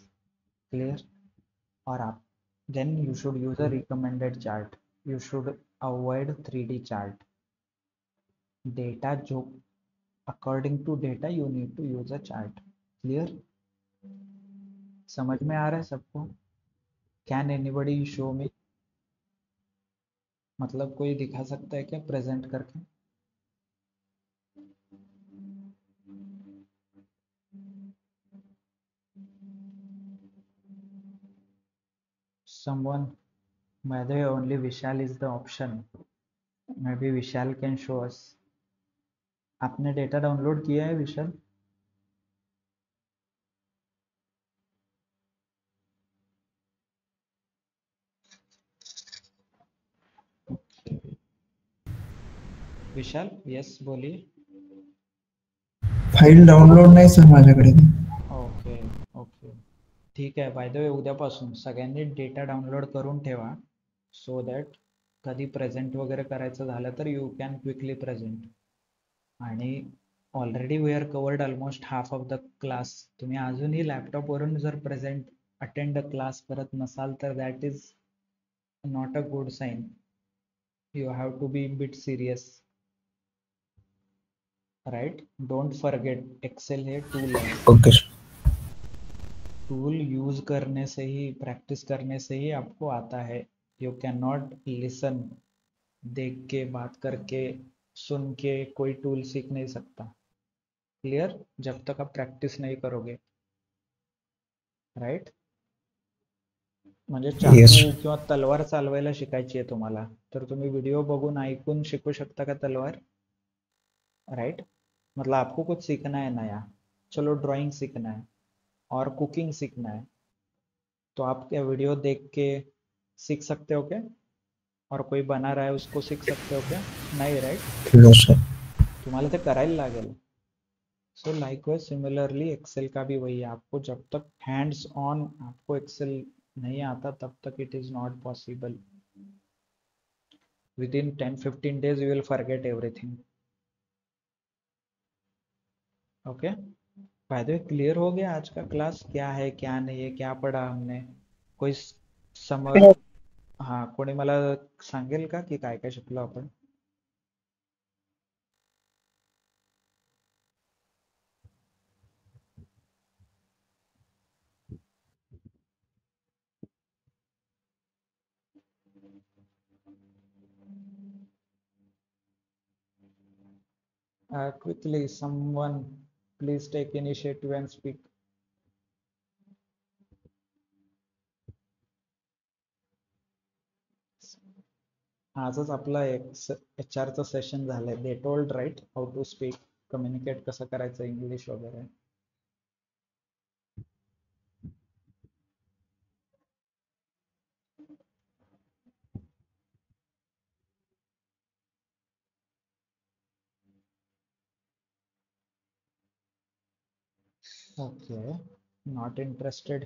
Clear. Or up, then you should use a recommended chart, you should avoid 3D chart. Data जो according to data you need to use a chart. Clear. समझ में आ रहा है सबको. Can anybody show मी, मतलब कोई दिखा सकता है क्या प्रेजेंट करके. Someone By the way, only Vishal is the option. Maybe Vishal can show us. आपने डेटा डाउनलोड किया है विशाल? विशाल, यस बोलिए. फाईल डाउनलोड नाही सर माझ्याकडे. ओके ओके ठीक आहे. बाय द वे, उद्यापासून सगळ्यांनी डेटा डाउनलोड करून ठेवा, सो दॅट कधी प्रेझेंट वगैरे करायचं झालं तर यू कॅन क्विकली प्रेझेंट. आणि already we are covered almost half of the class. तुम्ही अजूनही लॅपटॉपवरून जर प्रेझेंट अटेंड क्लास करत नसाल तर that is not a good sign. You have to be bit serious, right? Don't forget, Excel है tool है. ओके. टूल यूज करने से ही, प्रैक्टिस करने से ही आपको आता है. यू कैन नॉट लिसन, देख के, बात करके, सुन के कोई टूल सीख नहीं सकता. क्लियर? जब तक आप प्रैक्टिस नहीं करोगे, राइट? म्हणजे चाकू किंवा तलवार चालवायला शिकायची आहे तुम्हाला, तर तुम्ही व्हिडिओ बघून ऐकून शिकू शकता का तलवार? राइट? मतलब आपको कुछ सीखना है नया, चलो ड्राइंग सीखना है और कुकिंग सीखना है, तो आप क्या वीडियो देख के सीख सकते हो क्या? और कोई बना रहा है उसको सीख सकते हो क्या? नहीं, राइट? No sir. तुम्हाला ते करायला लागेल. सो लाइकवाइज सिमिलरली एक्सेल का भी वही है. आपको जब तक हैंड्स ऑन आपको एक्सेल नहीं आता तब तक it is not possible. With in 10-15 days you will forget everything. Okay, by the way clear हो गया आज का क्लास? क्या है, क्या नहीं है, क्या पढ़ा हमने? कोई समर? हाँ, कोणी मला सांगेल का की काय काय शिकलो आपण? Quickly, someone please take initiative and speak. आजच आपला HR चं सेशन झालंय. They told right how to speak, communicate कसं करायचं इंग्लिश वगैरे. Okay, not interested.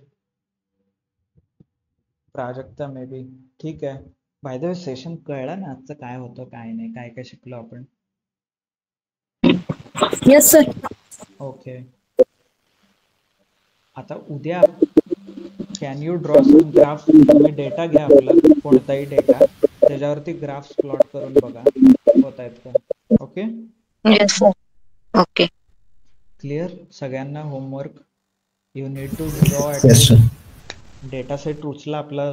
Prajakta maybe. ठीक आहे. बाय द वे, सेशन कळलं ना आजचं काय होतं काय नाही, काय काय शिकलो आपण? Yes sir. ओके, आता उद्या can you draw some graph? तुम्ही डेटा घ्या आपला, कोणताही डेटा, त्याच्यावरती ग्राफ्स प्लॉट करून बघा होत आहेत का. Okay, yes sir. Okay. Clear? सगळ्यांना homework. You need to draw yes sir. Data set उचला आपला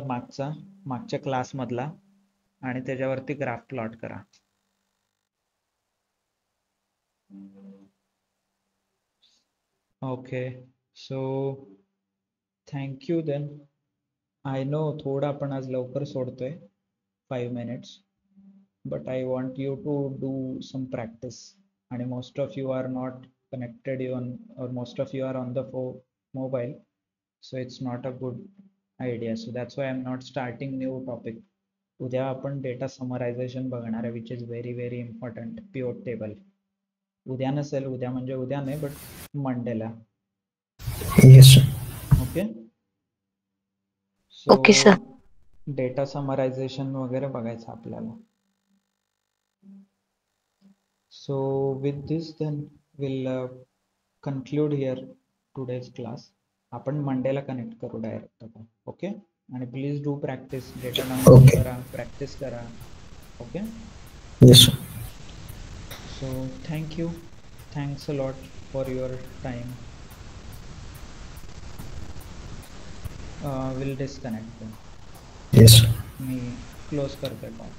मागच्या क्लास मधला आणि त्याच्यावरती ग्राफ प्लॉट करा. Okay, so thank you then. I know थोडं आपण आज लवकर सोडतोय, 5 minutes, but I want you to do some practice. आणि most of you are not connected on, or most of you are on the mobile, so it's not a good idea. So that's why I'm not starting new topic. उद्या आपण data summarisation बघणार आहे, which is very very important. Pivot table उद्या नसेल, उद्या म्हणजे उद्या नाही बट मंडेला. Yes sir. Okay, okay sir. Data summarisation वगैरे बघायचं आपल्याला. So with this then we'll conclude here today's class. आपण मंडेला कनेक्ट करू डायरेक्ट आता. ओके, आणि please do practice. Data download करा, प्रॅक्टिस करा. Okay, yes sir. So thank you, thanks a lot for your time. Will disconnect. Yes sir. Me close करते call.